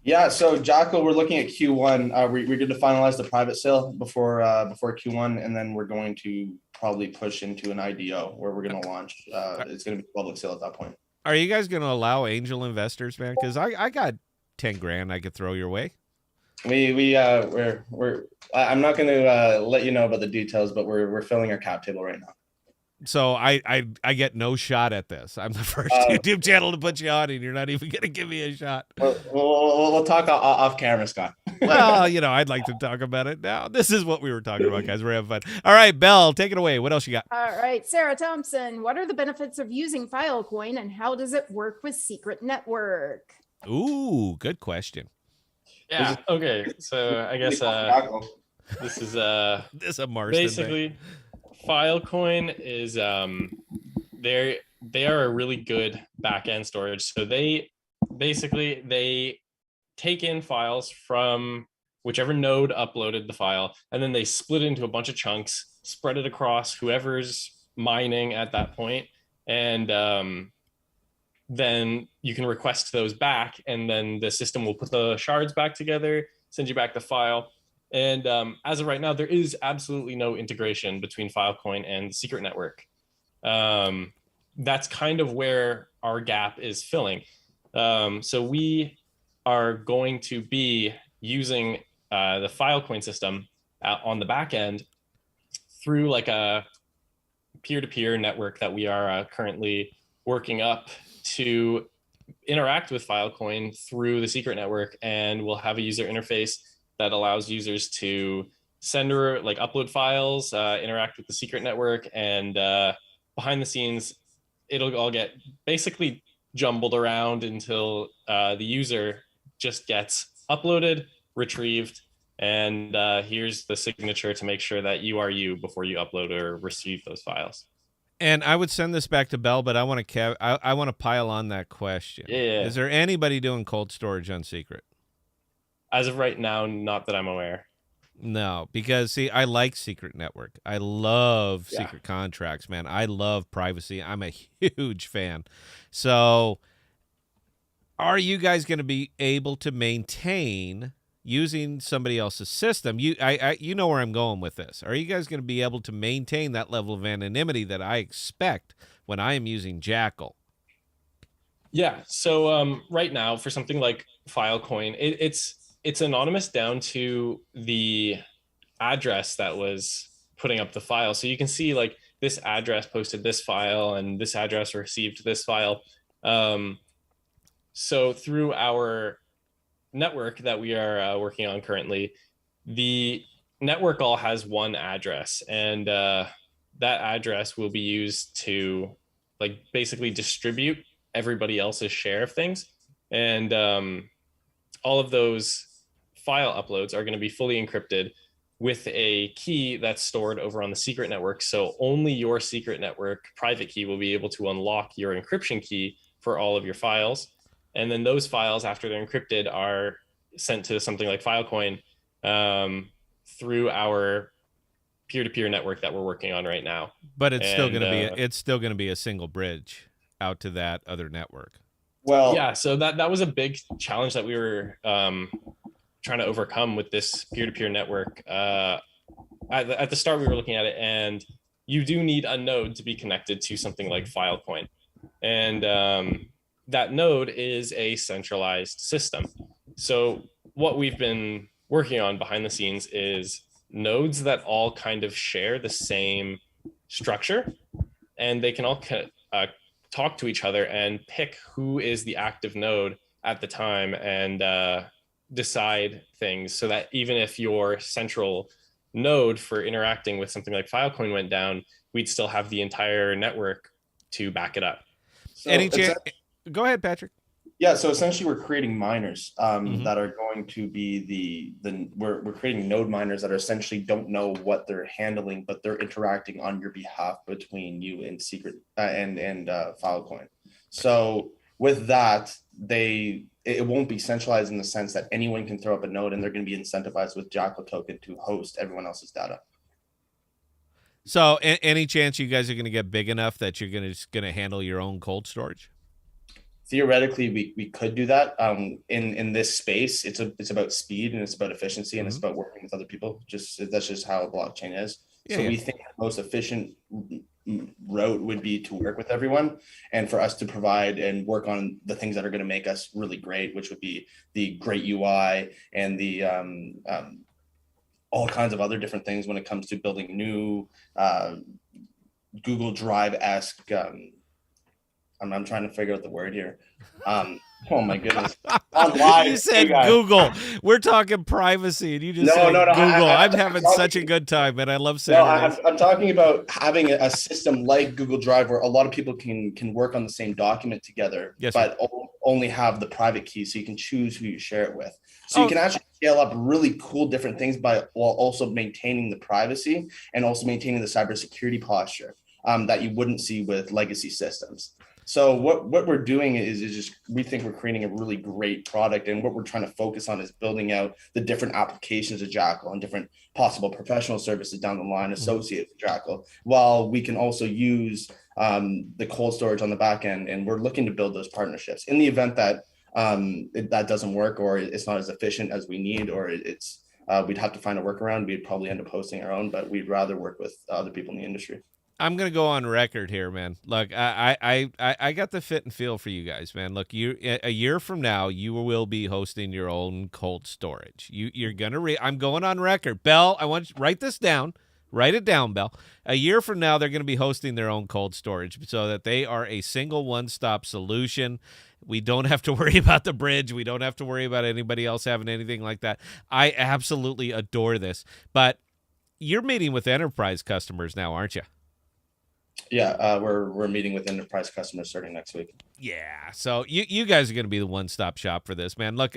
Yeah, so Jackal, we're looking at Q1. We're going to finalize the private sale before Q1, and then we're going to probably push into an IDO where we're going to launch. It's going to be a public sale at that point. Are you guys going to allow angel investors, man? Because I got 10 grand I could throw your way. We're I'm not going to let you know about the details, but we're filling our cap table right now. So I get no shot at this. I'm the first YouTube channel to put you on, and you're not even going to give me a shot. We'll talk off camera, Scott. Well, you know, I'd like to talk about it now. This is what we were talking about, guys. We're having fun. All right, Belle, take it away. What else you got? All right, Sarah Thompson, what are the benefits of using Filecoin, and how does it work with Secret Network? Ooh, good question. Yeah. Okay. So I guess this is this a Marston basically thing. Filecoin is they are a really good back-end storage. So they take in files from whichever node uploaded the file, and then they split it into a bunch of chunks, spread it across whoever's mining at that point, and then you can request those back, and then the system will put the shards back together, send you back the file. And as of right now, there is absolutely no integration between Filecoin and the Secret Network. That's kind of where our gap is filling. So we are going to be using the Filecoin system on the back end through like a peer-to-peer network that we are currently working up to interact with Filecoin through the Secret Network, and we'll have a user interface that allows users to sender, like upload files, interact with the secret network, and behind the scenes, it'll all get basically jumbled around until the user just gets uploaded, retrieved, and here's the signature to make sure that you are you before you upload or receive those files. And I would send this back to Bell, but I want to I want to pile on that question. Yeah. Is there anybody doing cold storage on Secret? As of right now, not that I'm aware. No, because see, I like Secret Network. I love secret contracts, man. I love privacy. I'm a huge fan. So, are you guys going to be able to maintain using somebody else's system? You know where I'm going with this. Are you guys going to be able to maintain that level of anonymity that I expect when I am using Jackal? Yeah. So right now, for something like Filecoin, it's anonymous down to the address that was putting up the file. So you can see like this address posted this file and this address received this file. So through our network that we are working on currently, the network all has one address, and that address will be used to like basically distribute everybody else's share of things. And all of those file uploads are going to be fully encrypted with a key that's stored over on the secret network. So only your secret network private key will be able to unlock your encryption key for all of your files. And then those files, after they're encrypted, are sent to something like Filecoin through our peer-to-peer network that we're working on right now. But it's still going to be a single bridge out to that other network. Well, yeah. So that was a big challenge that we were trying to overcome with this peer-to-peer network. At the start, we were looking at it, and you do need a node to be connected to something like Filecoin, and that node is a centralized system. So what we've been working on behind the scenes is nodes that all kind of share the same structure, and they can all talk to each other and pick who is the active node at the time and decide things, so that even if your central node for interacting with something like Filecoin went down, we'd still have the entire network to back it up. So Go ahead, Patrick. Yeah, so essentially we're creating miners that are going to be we're creating node miners that are essentially don't know what they're handling, but they're interacting on your behalf between you and Secret and Filecoin. So with that, it won't be centralized in the sense that anyone can throw up a node, and they're going to be incentivized with Jackal token to host everyone else's data. So any chance you guys are going to get big enough that you're going to handle your own cold storage? Theoretically, we could do that. In this space, it's about speed and it's about efficiency and it's about working with other people. That's just how a blockchain is. We think the most efficient route would be to work with everyone, and for us to provide and work on the things that are going to make us really great, which would be the great UI and the all kinds of other different things when it comes to building new Google Drive-esque. I'm trying to figure out the word here. Oh my goodness! You said Google. We're talking privacy, and you just said Google. I'm having such a good time, man. I love Saturdays. I'm talking about having a system like Google Drive where a lot of people can work on the same document together, but only have the private key, so you can choose who you share it with. So you can actually scale up really cool different things while also maintaining the privacy and also maintaining the cybersecurity posture that you wouldn't see with legacy systems. So what we're doing is just, we think we're creating a really great product, and what we're trying to focus on is building out the different applications of Jackal and different possible professional services down the line associated with Jackal, while we can also use the cold storage on the back end. And we're looking to build those partnerships in the event that that doesn't work, or it's not as efficient as we need, or we'd have to find a workaround. We'd probably end up hosting our own, but we'd rather work with other people in the industry. I'm gonna go on record here, man. Look, I got the fit and feel for you guys, man. Look, a year from now, you will be hosting your own cold storage. You're gonna I'm going on record, Bell. I want you to write this down. Write it down, Bell. A year from now, they're going to be hosting their own cold storage, so that they are a single one-stop solution. We don't have to worry about the bridge. We don't have to worry about anybody else having anything like that. I absolutely adore this. But you're meeting with enterprise customers now, aren't you? Yeah, we're meeting with enterprise customers starting next week. Yeah. So you guys are going to be the one-stop shop for this, man. Look,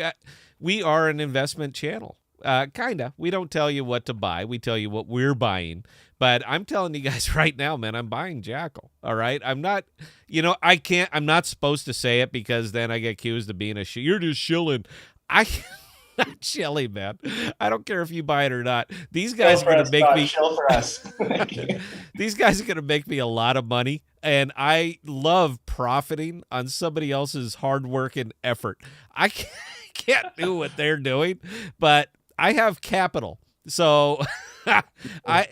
we are an investment channel. Kinda. We don't tell you what to buy. We tell you what we're buying. But I'm telling you guys right now, man, I'm buying Jackal. All right. I'm not, I'm not supposed to say it because then I get accused of being you're just shilling. I not chilling, man. I don't care if you buy it or not. These guys are going to make me chill for us. These guys are going to make me a lot of money, and I love profiting on somebody else's hard work and effort. I can't do what they're doing, but I have capital. So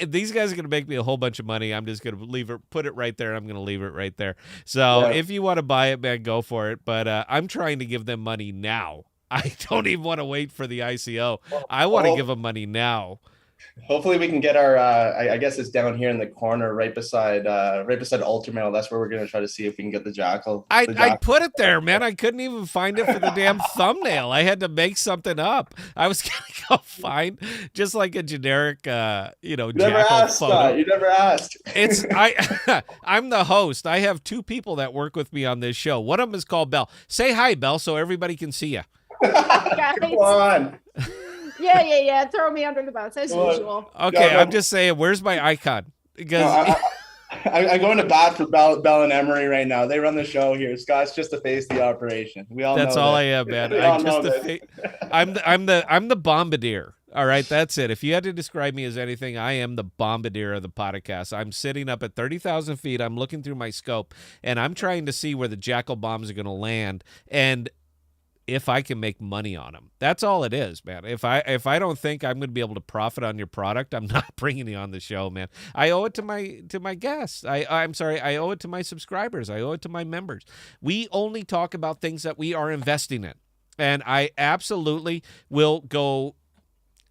these guys are going to make me a whole bunch of money. I'm just going to put it right there. I'm going to leave it right there. So if you want to buy it, man, go for it. But I'm trying to give them money now. I don't even want to wait for the ICO. I want to give them money now. Hopefully we can get our, I guess it's down here in the corner, right beside Ultramail. That's where we're going to try to see if we can get the Jackal. I put it there, man. I couldn't even find it for the damn thumbnail. I had to make something up. I was going to go find just like a generic, Jackal photo. You never asked. I'm the host. I have two people that work with me on this show. One of them is called Belle. Say hi, Belle, so everybody can see you. Come on. Yeah. Throw me under the bus as usual. Okay, I'm just saying, where's my icon? Because I'm going to bat for Bell and Emery right now. They run the show here. Scott's just to face the operation. We all. That's know all that. I am, man. I'm the bombardier. All right, that's it. If you had to describe me as anything, I am the bombardier of the podcast. I'm sitting up at 30,000 feet. I'm looking through my scope, and I'm trying to see where the Jackal bombs are going to land, and if I can make money on them. That's all it is, man. If I don't think I'm going to be able to profit on your product, I'm not bringing you on the show, man. I owe it to my guests. I'm sorry, I owe it to my subscribers. I owe it to my members. We only talk about things that we are investing in. And I absolutely will go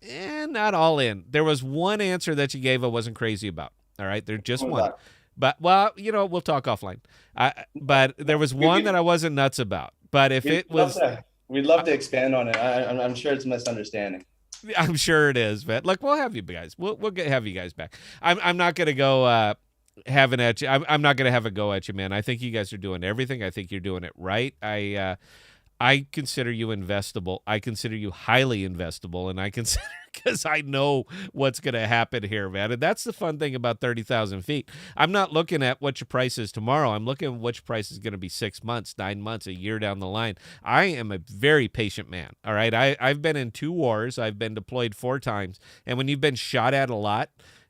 not all in. There was one answer that you gave I wasn't crazy about. All right, there's just one. But we'll talk offline. But there was one that I wasn't nuts about. But if it was, we'd love to expand on it. I'm sure it's a misunderstanding. I'm sure it is, but look, we'll have you guys. We'll have you guys back. I'm not gonna go having at you. I'm not gonna have a go at you, man. I think you guys are doing everything. I think you're doing it right. I consider you investable. I consider you highly investable, and I consider because I know what's going to happen here, man. And that's the fun thing about 30,000 feet. I'm not looking at what your price is tomorrow. I'm looking at what your price is going to be 6 months, 9 months, a year down the line. I am a very patient man, all right? I've been in 2 wars. I've been deployed 4 times. And when you've been shot at a lot,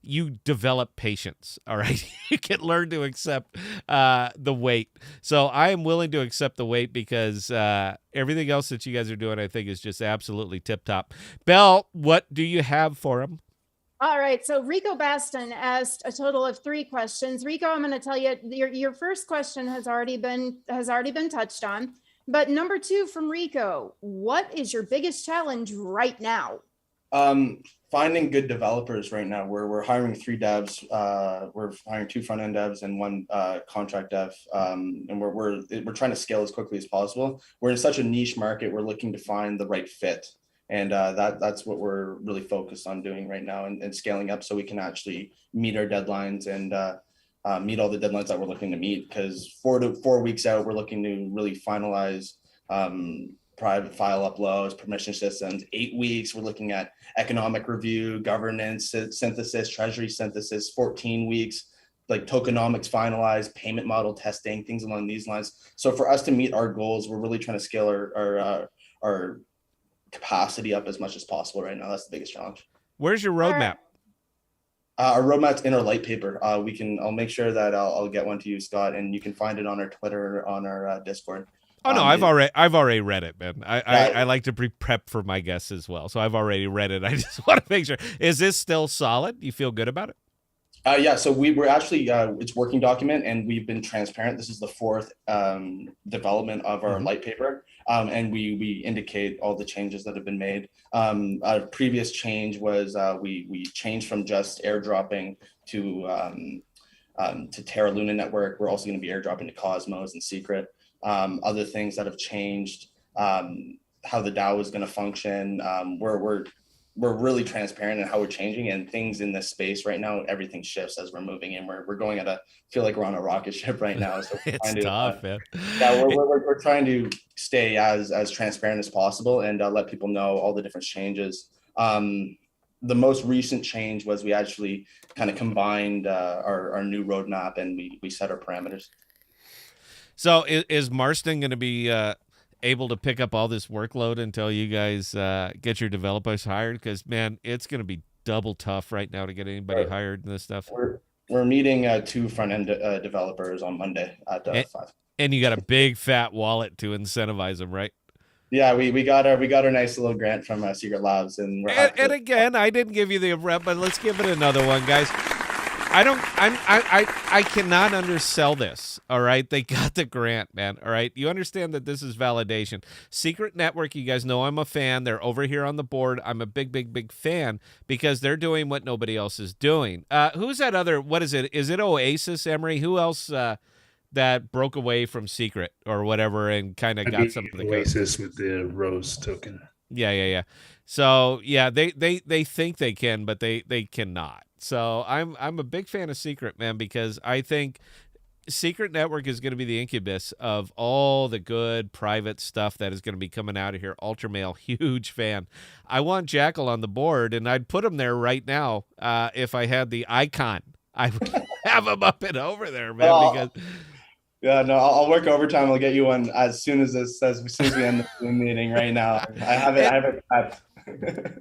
you develop patience, all right? You can learn to accept the wait. So I am willing to accept the wait because everything else that you guys are doing, I think, is just absolutely tip-top. Belle, what do you have for him? All right. So Rico Baston asked a total of 3 questions. Rico, I'm going to tell you, your first question has already been touched on. But number 2 from Rico, what is your biggest challenge right now? Finding good developers right now. We're hiring 3 devs. We're hiring 2 front end devs and 1 contract dev. And we're trying to scale as quickly as possible. We're in such a niche market. We're looking to find the right fit, and that's what we're really focused on doing right now, and scaling up so we can actually meet our deadlines and meet all the deadlines that we're looking to meet. Because 4 weeks out, we're looking to really finalize private file uploads, permission systems. 8 weeks, we're looking at economic review, governance synthesis, treasury synthesis. 14 weeks, like tokenomics finalized, payment model testing, things along these lines. So for us to meet our goals, we're really trying to scale our capacity up as much as possible right now. That's the biggest challenge. Where's your roadmap? Our roadmap's in our light paper. I'll make sure that I'll get one to you, Scott, and you can find it on our Twitter, on our Discord. Oh no, I've already read it, man. I like to prep for my guests as well, so I've already read it. I just want to make sure. Is this still solid? You feel good about it? Yeah. So we're actually it's working document, and we've been transparent. This is the 4th development of our light paper, and we indicate all the changes that have been made. Our previous change was we changed from just airdropping to Terra Luna network. We're also going to be airdropping to Cosmos and Secret. Other things that have changed, how the DAO is going to function. we're really transparent in how we're changing, and things in this space right now, everything shifts as we're moving, and we're going at feel like we're on a rocket ship right now. So It's tough, man. yeah, we're trying to stay as transparent as possible and let people know all the different changes. The most recent change was we actually kind of combined our new roadmap, and we set our parameters. So is Marston going to be able to pick up all this workload until you guys get your developers hired? Because, man, it's going to be double tough right now to get anybody hired and this stuff. We're meeting 2 front-end developers on Monday at 5. And you got a big fat wallet to incentivize them, right? Yeah, we got our nice little grant from Secret Labs, and and again, I didn't give you the rep, but let's give it another one, guys. I cannot undersell this. All right, they got the grant, man. All right, you understand that this is validation. Secret Network, you guys know I'm a fan. They're over here on the board. I'm a big fan because they're doing what nobody else is doing. Who's that other? What is it? Is it Oasis, Emery? Who else? That broke away from Secret or whatever and kind of got some of the Oasis with the Rose token. Yeah. So yeah, they think they can, but they cannot. So I'm a big fan of Secret, man, because I think Secret Network is going to be the incubus of all the good private stuff that is going to be coming out of here. Ultramail, huge fan. I want Jackal on the board, and I'd put him there right now if I had the icon. I would have him up and over there, man, because. Yeah, no, I'll work overtime. I'll get you one as soon as we end the Zoom meeting right now. I have it prepped.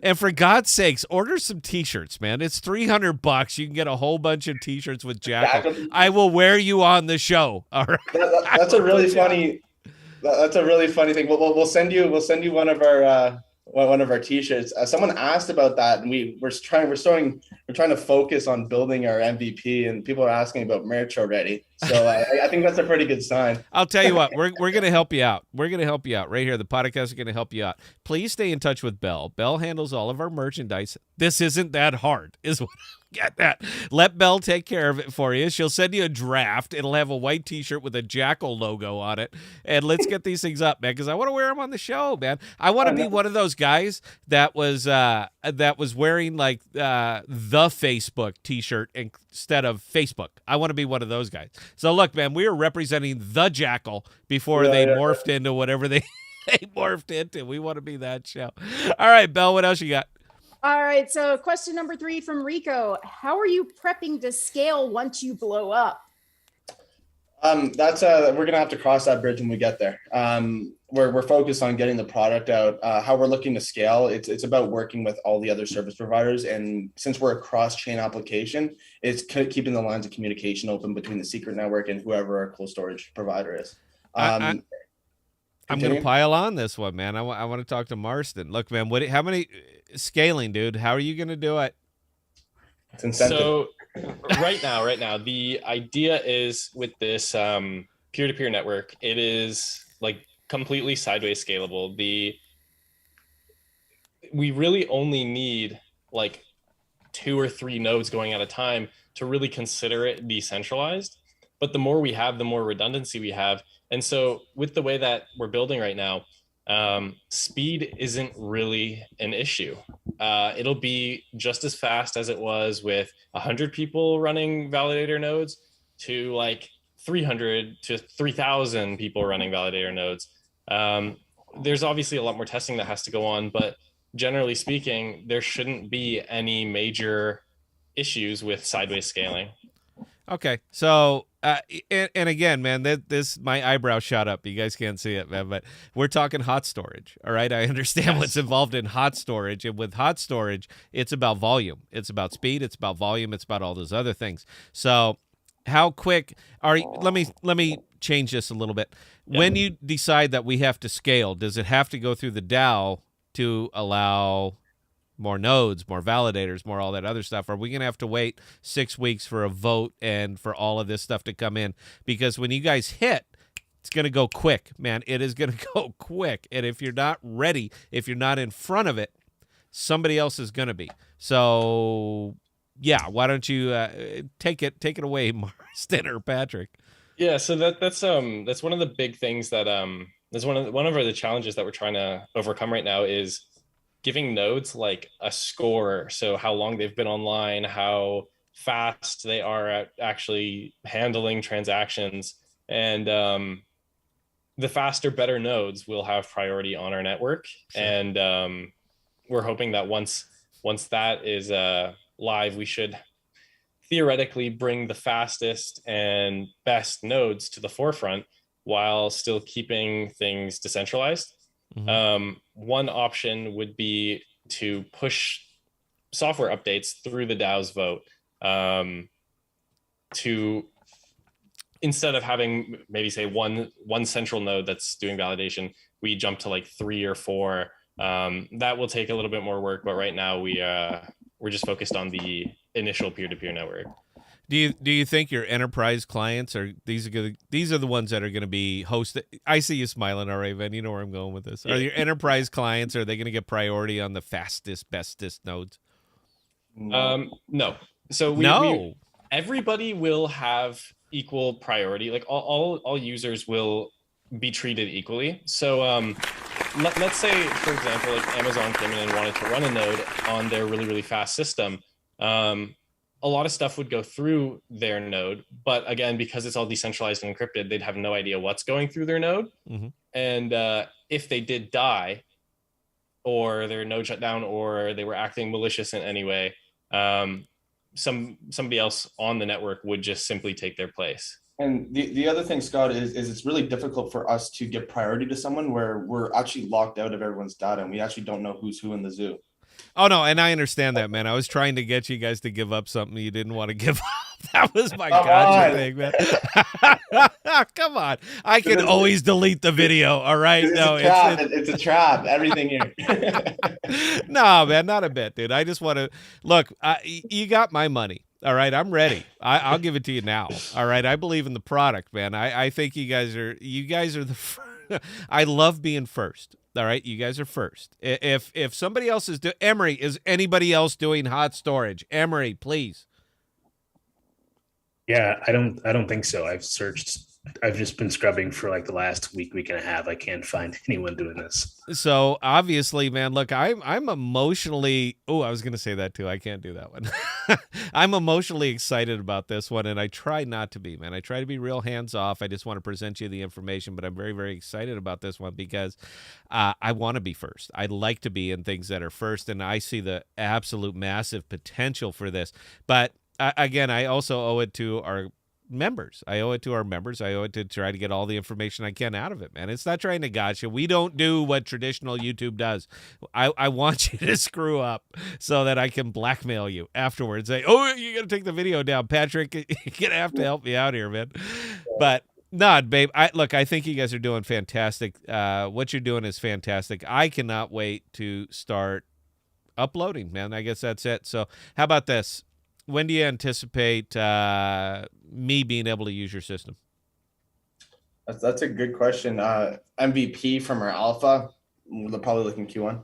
And for God's sakes, order some T-shirts, man. It's $300. You can get a whole bunch of T-shirts with Jackal. I will wear you on the show. All right. That's a really funny. That's a really funny thing. We'll send you one of our T-shirts. Someone asked about that, and we're trying to focus on building our MVP, and people are asking about merch already. So I think that's a pretty good sign. I'll tell you what, we're going to help you out. We're going to help you out right here. The podcast is going to help you out. Please stay in touch with Belle. Belle handles all of our merchandise. This isn't that hard, is what. Get that. Let Belle take care of it for you. She'll send you a draft. It'll have a white T-shirt with a Jackal logo on it. And let's get these things up, man, because I want to wear them on the show, man. I want to be one of those guys that was wearing like the Facebook T-shirt instead of Facebook. I want to be one of those guys. So look, man, we are representing the Jackal before they morphed into whatever they morphed into. We want to be that show. All right, Belle, what else you got? All right, so question number 3 from Rico. How are you prepping to scale once you blow up? That's we're gonna have to cross that bridge when we get there. We're focused on getting the product out. How we're looking to scale, it's about working with all the other service providers, and since we're a cross-chain application, it's keeping the lines of communication open between the Secret Network and whoever our cold storage provider is. I'm going to pile on this one, man. I want to talk to Marston. Look, man, how many scaling, dude? How are you going to do it? It's incentive. So right now, the idea is with this peer-to-peer network, it is like completely sideways scalable. We really only need like 2 or 3 nodes going at a time to really consider it decentralized. But the more we have, the more redundancy we have. And so with the way that we're building right now, speed isn't really an issue. It'll be just as fast as it was with 100 people running validator nodes to like 300 to 3,000 people running validator nodes. There's obviously a lot more testing that has to go on, but generally speaking, there shouldn't be any major issues with sideways scaling. Okay, so and again, man, this my eyebrow shot up. You guys can't see it, man, but we're talking hot storage. All right, I understand what's involved in hot storage, and with hot storage, it's about volume, it's about speed, it's about volume, it's about all those other things. So, how quick are you? Let me change this a little bit. Yeah. When you decide that we have to scale, does it have to go through the DAO to allow more nodes, more validators, more all that other stuff? Are we going to have to wait 6 weeks for a vote and for all of this stuff to come in? Because when you guys hit, it's going to go quick, man. It is going to go quick. And if you're not ready, if you're not in front of it, somebody else is going to be. So, yeah, why don't you take it away, Marston or Patrick? Yeah, so that's one of the big things that that's one of the challenges that we're trying to overcome right now is giving nodes like a score, so how long they've been online, how fast they are at actually handling transactions, and the faster, better nodes will have priority on our network. Sure. And we're hoping that once that is live, we should theoretically bring the fastest and best nodes to the forefront while still keeping things decentralized. One option would be to push software updates through the DAO's vote, to, instead of having maybe say one central node that's doing validation, we jump to like 3 or 4. That will take a little bit more work, but right now we're just focused on the initial peer-to-peer network. Do you think your enterprise clients are these are the ones that are going to be hosted? I see you smiling already, Ben. You know where I'm going with this. Are your enterprise clients, are they going to get priority on the fastest, bestest nodes? No. So we everybody will have equal priority. Like all users will be treated equally. So let's say, for example, like Amazon came in and wanted to run a node on their really, really fast system. A lot of stuff would go through their node, but again, because it's all decentralized and encrypted, they'd have no idea what's going through their node. And if they did die, or their node shut down, or they were acting malicious in any way, somebody else on the network would just simply take their place. And the other thing, Scott, is it's really difficult for us to give priority to someone where we're actually locked out of everyone's data and we actually don't know who's who in the zoo. Oh, no, and I understand that, man. I was trying to get you guys to give up something you didn't want to give up. That was my gotcha thing, man. Come on. I can always delete the video, all right? It's a trap. Everything here. No, man, not a bit, dude. I just want to – look, you got my money, all right? I'm ready. I'll give it to you now, all right? I believe in the product, man. I think you guys are the – I love being first. All right, you guys are first. If somebody else is Emery, is anybody else doing hot storage? Emery, please. Yeah, I don't think so. I've searched. I've just been scrubbing for like the last week and a half. I can't find anyone doing this. So obviously, man, look, I'm emotionally. Oh, I was going to say that too. I can't do that one. I'm emotionally excited about this one, and I try not to be, man. I try to be real hands off. I just want to present you the information, but I'm very, very excited about this one because I want to be first. I like to be in things that are first, and I see the absolute massive potential for this. But again, I also owe it to our members. I owe it to our members. I owe it to try to get all the information I can out of it, man. It's not trying to gotcha. We don't do what traditional YouTube does. I want you to screw up so that I can blackmail you afterwards. Say, oh, you got to take the video down. Patrick, you're going to have to help me out here, man. But no, babe, I think you guys are doing fantastic. What you're doing is fantastic. I cannot wait to start uploading, man. I guess that's it. So how about this? When do you anticipate me being able to use your system? That's a good question. MVP from our alpha, we're probably looking Q1.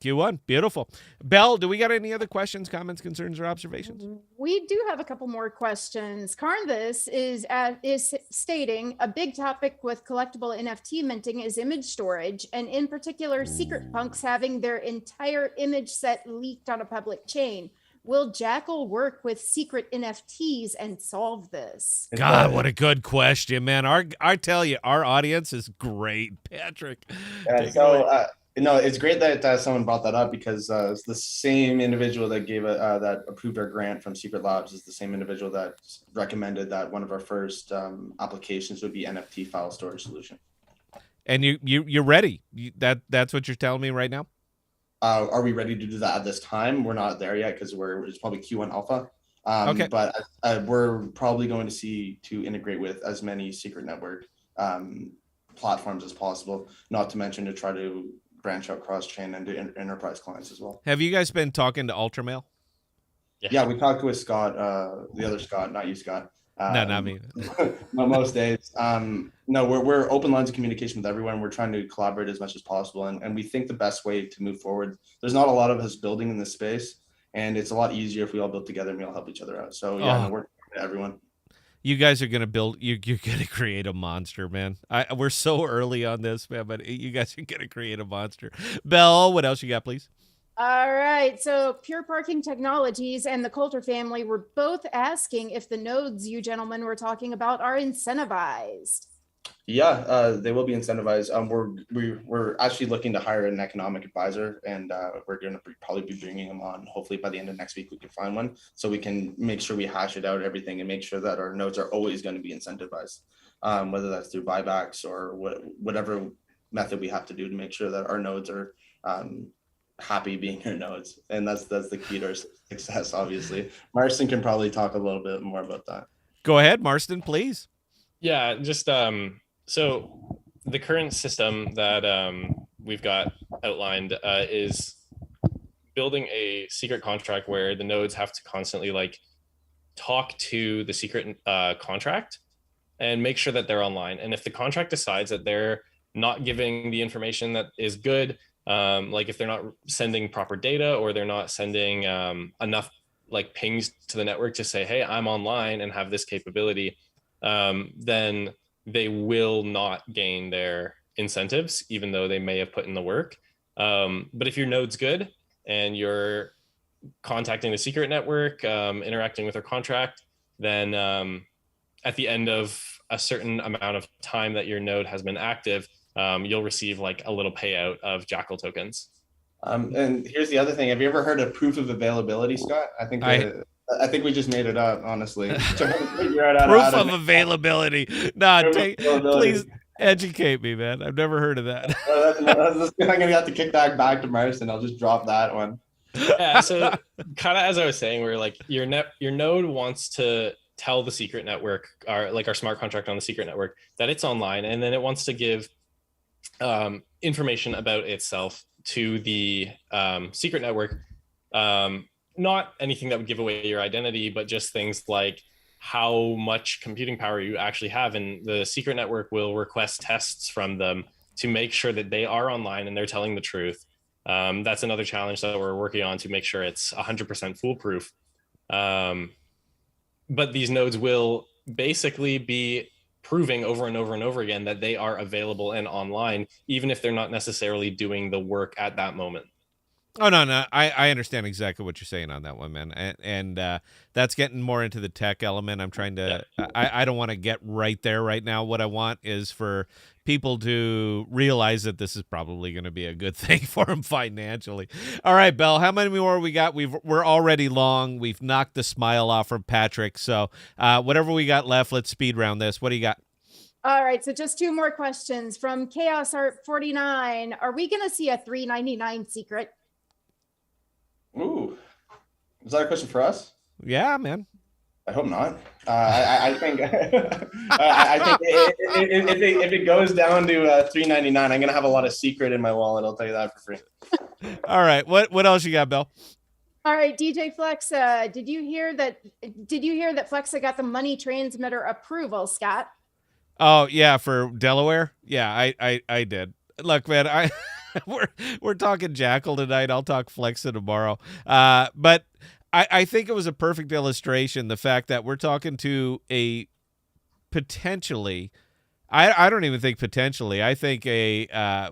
Q1, beautiful. Belle, do we got any other questions, comments, concerns, or observations? We do have a couple more questions. Carnvis is stating a big topic with collectible NFT minting is image storage, and in particular, secret punks having their entire image set leaked on a public chain. Will Jackal work with secret NFTs and solve this? God, what a good question, man. I tell you, our audience is great, Patrick. It's great that someone brought that up because it's the same individual that gave that approved our grant from Secret Labs is the same individual that recommended that one of our first applications would be NFT file storage solution. And you're ready. That's what you're telling me right now? Are we ready to do that at this time? We're not there yet because it's probably Q1 alpha. Okay. But we're probably going to integrate with as many secret network platforms as possible, not to mention to try to branch out cross-chain and do enterprise clients as well. Have you guys been talking to Ultramail? Yeah, we talked with Scott, the other Scott, not you, Scott. No, not me. Most days. No, we're open lines of communication with everyone. We're trying to collaborate as much as possible. And we think the best way to move forward, there's not a lot of us building in this space. And it's a lot easier if we all build together and we all help each other out. So yeah, we're working with everyone. You guys are gonna build. You're gonna create a monster, man. We're so early on this, man, but you guys are gonna create a monster. Belle, what else you got, please? All right. So Pure Parking Technologies and the Coulter family were both asking if the nodes you gentlemen were talking about are incentivized. Yeah, they will be incentivized. We're actually looking to hire an economic advisor, and we're going to probably be bringing them on. Hopefully, by the end of next week, we can find one so we can make sure we hash it out everything and make sure that our nodes are always going to be incentivized, whether that's through buybacks or whatever method we have to do to make sure that our nodes are happy being our nodes, and that's the key to our success. Obviously, Marston can probably talk a little bit more about that. Go ahead, Marston, please. Yeah, just so the current system that we've got outlined is building a secret contract where the nodes have to constantly like talk to the secret contract and make sure that they're online. And if the contract decides that they're not giving the information that is good, like if they're not sending proper data or they're not sending enough like pings to the network to say, hey, I'm online and have this capability, then they will not gain their incentives, even though they may have put in the work. But if your node's good and you're contacting the secret network, interacting with their contract, then at the end of a certain amount of time that your node has been active, you'll receive like a little payout of Jackal tokens. And here's the other thing. Have you ever heard of proof of availability, Scott? I think we just made it up, honestly. Proof of availability. Please educate me, man. I've never heard of that. I'm going to have to kick that back to Marston. I'll just drop that one. Yeah, so kind of as I was saying, where like your node wants to tell the secret network, or like our smart contract on the secret network, that it's online, and then it wants to give information about itself to the secret network. Not anything that would give away your identity, but just things like how much computing power you actually have. And the secret network will request tests from them to make sure that they are online and they're telling the truth. That's another challenge that we're working on to make sure it's 100% foolproof. But these nodes will basically be proving over and over and over again that they are available and online, even if they're not necessarily doing the work at that moment. Oh, no. I understand exactly what you're saying on that one, man. And that's getting more into the tech element. I'm trying to, I don't want to get right there right now. What I want is for people to realize that this is probably going to be a good thing for them financially. All right, Belle, how many more we got? We're already long. We've knocked the smile off from Patrick. So whatever we got left, let's speed round this. What do you got? All right, so just two more questions from Chaos Art 49. Are we going to see a $3.99 secret? Ooh, is that a question for us? Yeah, man. I hope not. I think I think if it goes down to $3.99, I'm gonna have a lot of secret in my wallet. I'll tell you that for free. All right, what else you got, Belle? All right, DJ Flexa, did you hear that Flexa got the money transmitter approval, Scott? Oh yeah, for Delaware. Yeah, I did. Look, man, we're talking Jackal tonight. I'll talk Flexa tomorrow. But I think it was a perfect illustration, the fact that we're talking to a potentially, I don't even think potentially, I think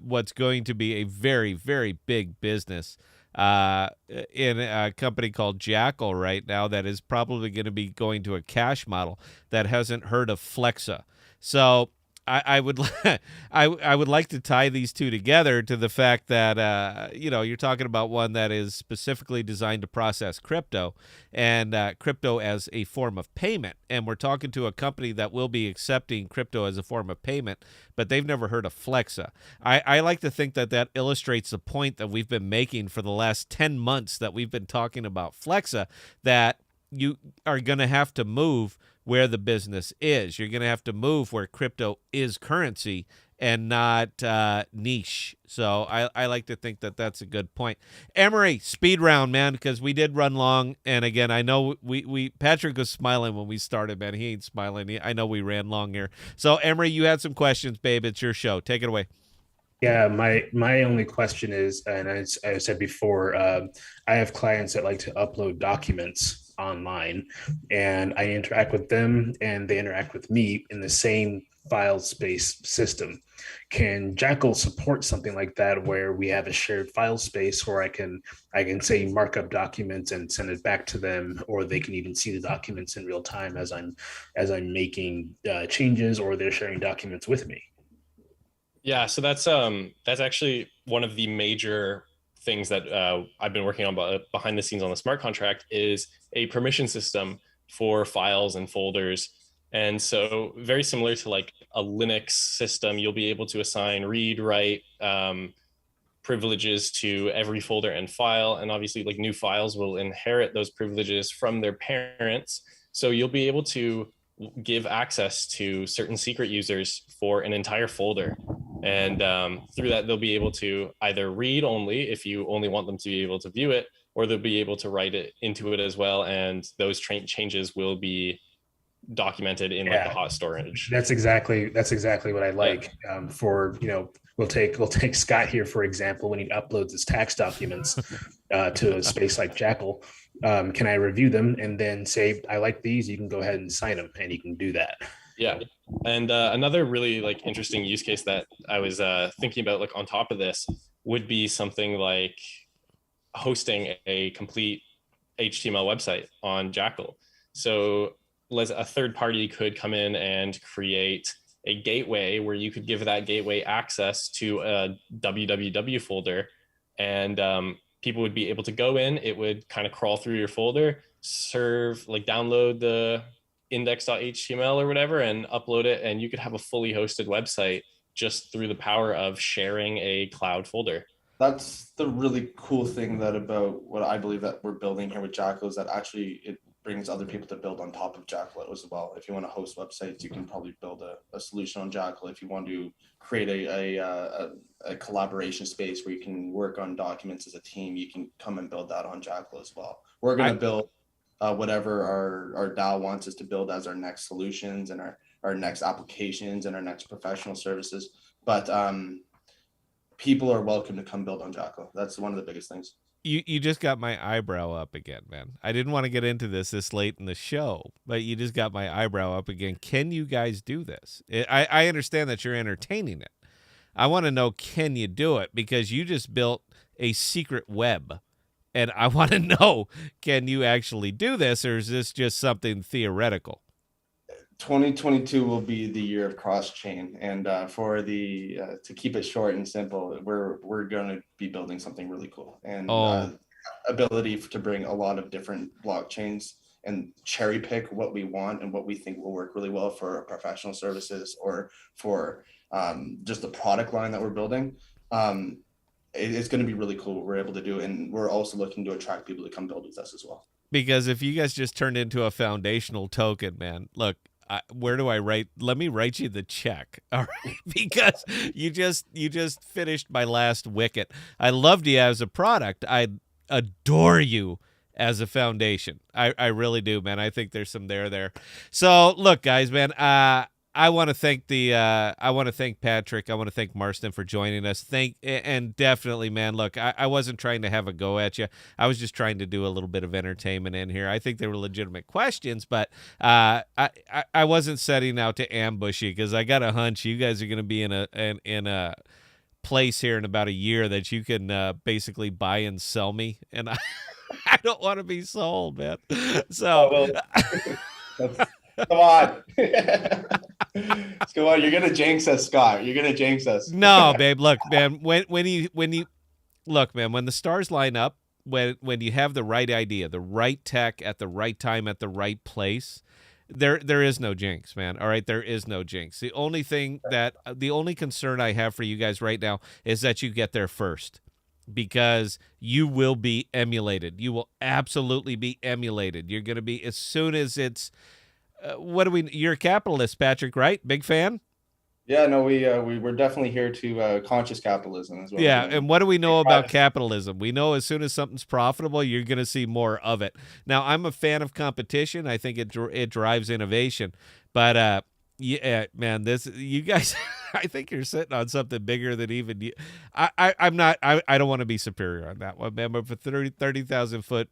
what's going to be a very, very big business in a company called Jackal right now that is probably going to be going to a cash model that hasn't heard of Flexa. So I would like to tie these two together to the fact that you're talking about one that is specifically designed to process crypto and crypto as a form of payment, and we're talking to a company that will be accepting crypto as a form of payment, but they've never heard of Flexa. I like to think that illustrates the point that we've been making for the last 10 months that we've been talking about Flexa, that you are going to have to move where the business is. You're going to have to move where crypto is currency and not niche. So I like to think that that's a good point. Emery, speed round, man, because we did run long. And again, I know we Patrick was smiling when we started, man. He ain't smiling. I know we ran long here. So Emery, you had some questions, babe. It's your show. Take it away. Yeah, my only question is, and as I said before, I have clients that like to upload documents online, and I interact with them and they interact with me in the same file space system. Can Jackal support something like that where we have a shared file space where I can say mark up documents and send it back to them, or they can even see the documents in real time as I'm making changes, or they're sharing documents with me? Yeah, so that's actually one of the major things that I've been working on behind the scenes on the smart contract is a permission system for files and folders. And so very similar to like a Linux system, you'll be able to assign read, write privileges to every folder and file. And obviously like new files will inherit those privileges from their parents. So you'll be able to give access to certain secret users for an entire folder. And through that, they'll be able to either read only if you only want them to be able to view it, or they'll be able to write it into it as well. And those changes will be documented in like the hot storage. That's exactly what I like. For we'll take Scott here for example. When he uploads his tax documents to a space like Jackal, can I review them and then say I like these? You can go ahead and sign them, and you can do that. Yeah. And another really like interesting use case that I was thinking about like on top of this would be something like hosting a complete HTML website on Jackal. So a third party could come in and create a gateway where you could give that gateway access to a www folder, and people would be able to go in. It would kind of crawl through your folder, download the index.html or whatever and upload it, and you could have a fully hosted website just through the power of sharing a cloud folder. That's the really cool thing that about what I believe that we're building here with Jackal is that actually it brings other people to build on top of Jackal as well. If you want to host websites, you can probably build a solution on Jackal. If you want to create a collaboration space where you can work on documents as a team, you can come and build that on Jackal as well. We're going to build whatever our DAO wants us to build as our next solutions and our next applications and our next professional services. But people are welcome to come build on Jackal. That's one of the biggest things. You just got my eyebrow up again, man. I didn't want to get into this late in the show, but you just got my eyebrow up again. Can you guys do this? I understand that you're entertaining it. I want to know, can you do it? Because you just built a secret web. And I want to know, can you actually do this, or is this just something theoretical? 2022 will be the year of cross-chain, and to keep it short and simple, we're going to be building something really cool, and ability to bring a lot of different blockchains and cherry pick what we want and what we think will work really well for our professional services or for just the product line that we're building. It's going to be really cool what we're able to do, and we're also looking to attract people to come build with us as well. Because if you guys just turned into a foundational token, man, look, where do I write? Let me write you the check, all right? Because you just finished my last wicket. I loved you as a product. I adore you as a foundation. I really do, man. I think there's some there. So look, guys, man. I want to thank Patrick. I want to thank Marston for joining us. And definitely, man, look, I wasn't trying to have a go at you. I was just trying to do a little bit of entertainment in here. I think they were legitimate questions, but I wasn't setting out to ambush you, because I got a hunch you guys are going to be in a place here in about a year that you can basically buy and sell me, and I don't want to be sold, man. So. Come on. Come on. You're going to jinx us, Scott. You're going to jinx us. No, babe. Look, man, when the stars line up, when you have the right idea, the right tech at the right time at the right place, there is no jinx, man. All right. There is no jinx. The only concern I have for you guys right now is that you get there first, because you will be emulated. You will absolutely be emulated. You're going to be, as soon as it's, you're a capitalist, Patrick, right? Big fan? Yeah, no, we're definitely here to conscious capitalism as well. Yeah, and what do we know about capitalism? We know as soon as something's profitable, you're going to see more of it. Now, I'm a fan of competition. I think it drives innovation. But yeah, man, you guys, I think you're sitting on something bigger than even you. I'm not. I don't want to be superior on that one, man. But for 30,000 foot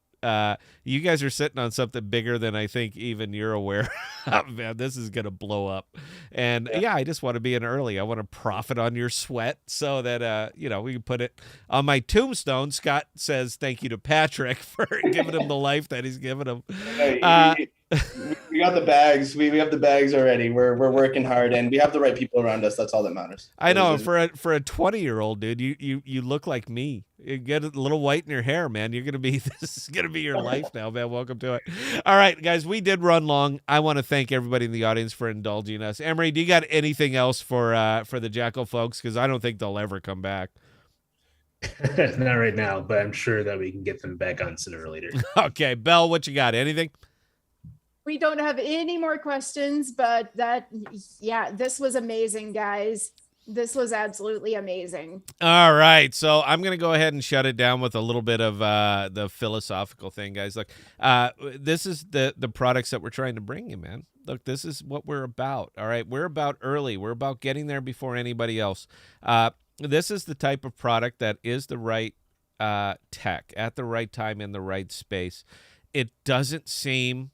you guys are sitting on something bigger than I think even you're aware of, man. This is going to blow up. And yeah, I just want to be in early. I want to profit on your sweat so that, we can put it on my tombstone. Scott says thank you to Patrick for giving him the life that he's given him. We got the bags. We have the bags already. We're working hard, and we have the right people around us. That's all that matters. I know. For a 20-year-old dude, you look like me. You get a little white in your hair, man. You're gonna be this is gonna be your life now, man. Welcome to it. All right, guys, we did run long. I want to thank everybody in the audience for indulging us. Emery, do you got anything else for the Jackal folks? Because I don't think they'll ever come back. Not right now, but I'm sure that we can get them back on sooner or later. Okay, Belle, what you got? Anything? We don't have any more questions, but this was amazing, guys. This was absolutely amazing. All right, so I'm going to go ahead and shut it down with a little bit of the philosophical thing, guys. Look, this is the products that we're trying to bring you, man. Look, this is what we're about, all right? We're about early. We're about getting there before anybody else. This is the type of product that is the right tech at the right time in the right space. It doesn't seem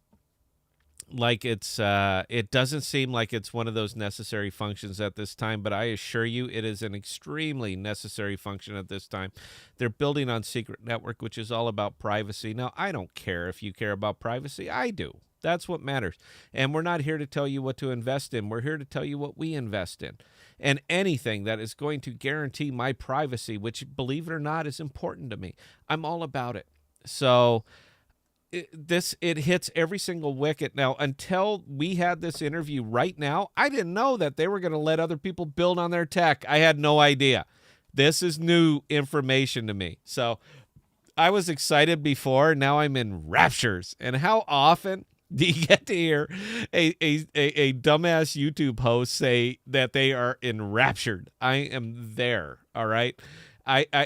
like it's one of those necessary functions at this time, but I assure you it is an extremely necessary function at this time. They're building on Secret Network, which is all about privacy. Now, I don't care if you care about privacy. I do. That's what matters. And we're not here to tell you what to invest in. We're here to tell you what we invest in. And anything that is going to guarantee my privacy, which, believe it or not, is important to me, I'm all about it. So it hits every single wicket. Now, until we had this interview right now, I didn't know that they were going to let other people build on their tech. I had no idea. This is new information to me. So I was excited before. Now I'm in raptures. And how often do you get to hear a dumbass YouTube host say that they are enraptured? I am there. All right.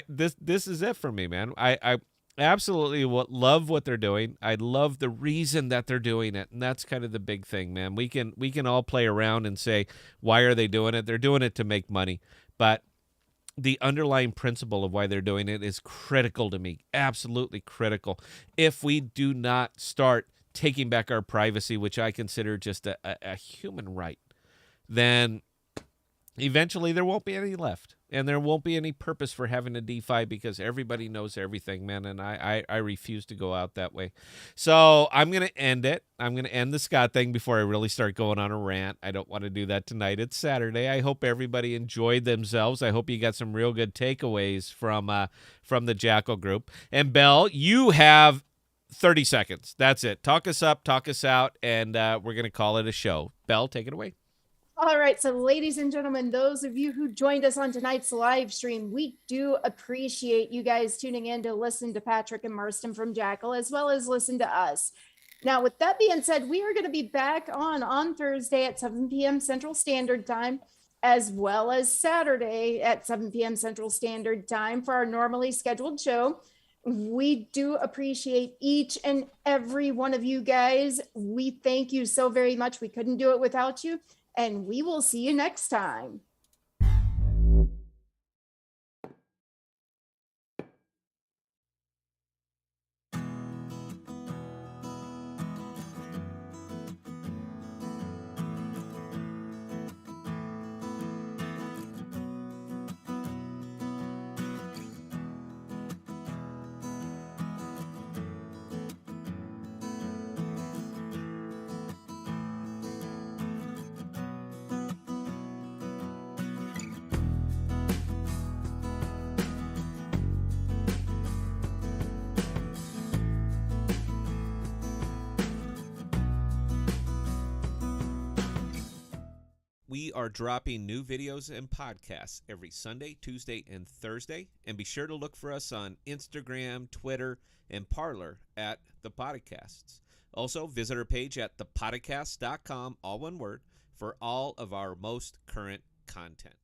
This is it for me, man. I absolutely love what they're doing. I love the reason that they're doing it, and that's kind of the big thing, man. We can all play around and say, why are they doing it? They're doing it to make money, but the underlying principle of why they're doing it is critical to me, absolutely critical. If we do not start taking back our privacy, which I consider just a human right, then eventually there won't be any left. And there won't be any purpose for having a DeFi because everybody knows everything, man, and I refuse to go out that way. So I'm going to end it. I'm going to end the Scott thing before I really start going on a rant. I don't want to do that tonight. It's Saturday. I hope everybody enjoyed themselves. I hope you got some real good takeaways from the Jackal group. And, Belle, you have 30 seconds. That's it. Talk us up, talk us out, and we're going to call it a show. Belle, take it away. All right, so ladies and gentlemen, those of you who joined us on tonight's live stream, we do appreciate you guys tuning in to listen to Patrick and Marston from Jackal, as well as listen to us. Now, with that being said, we are going to be back on Thursday at 7 p.m. Central Standard Time, as well as Saturday at 7 p.m. Central Standard Time for our normally scheduled show. We do appreciate each and every one of you guys. We thank you so very much. We couldn't do it without you. And we will see you next time. We are dropping new videos and podcasts every Sunday, Tuesday, and Thursday. And be sure to look for us on Instagram, Twitter, and Parler at ThePodocasts. Also, visit our page at ThePodocasts.com, all one word, for all of our most current content.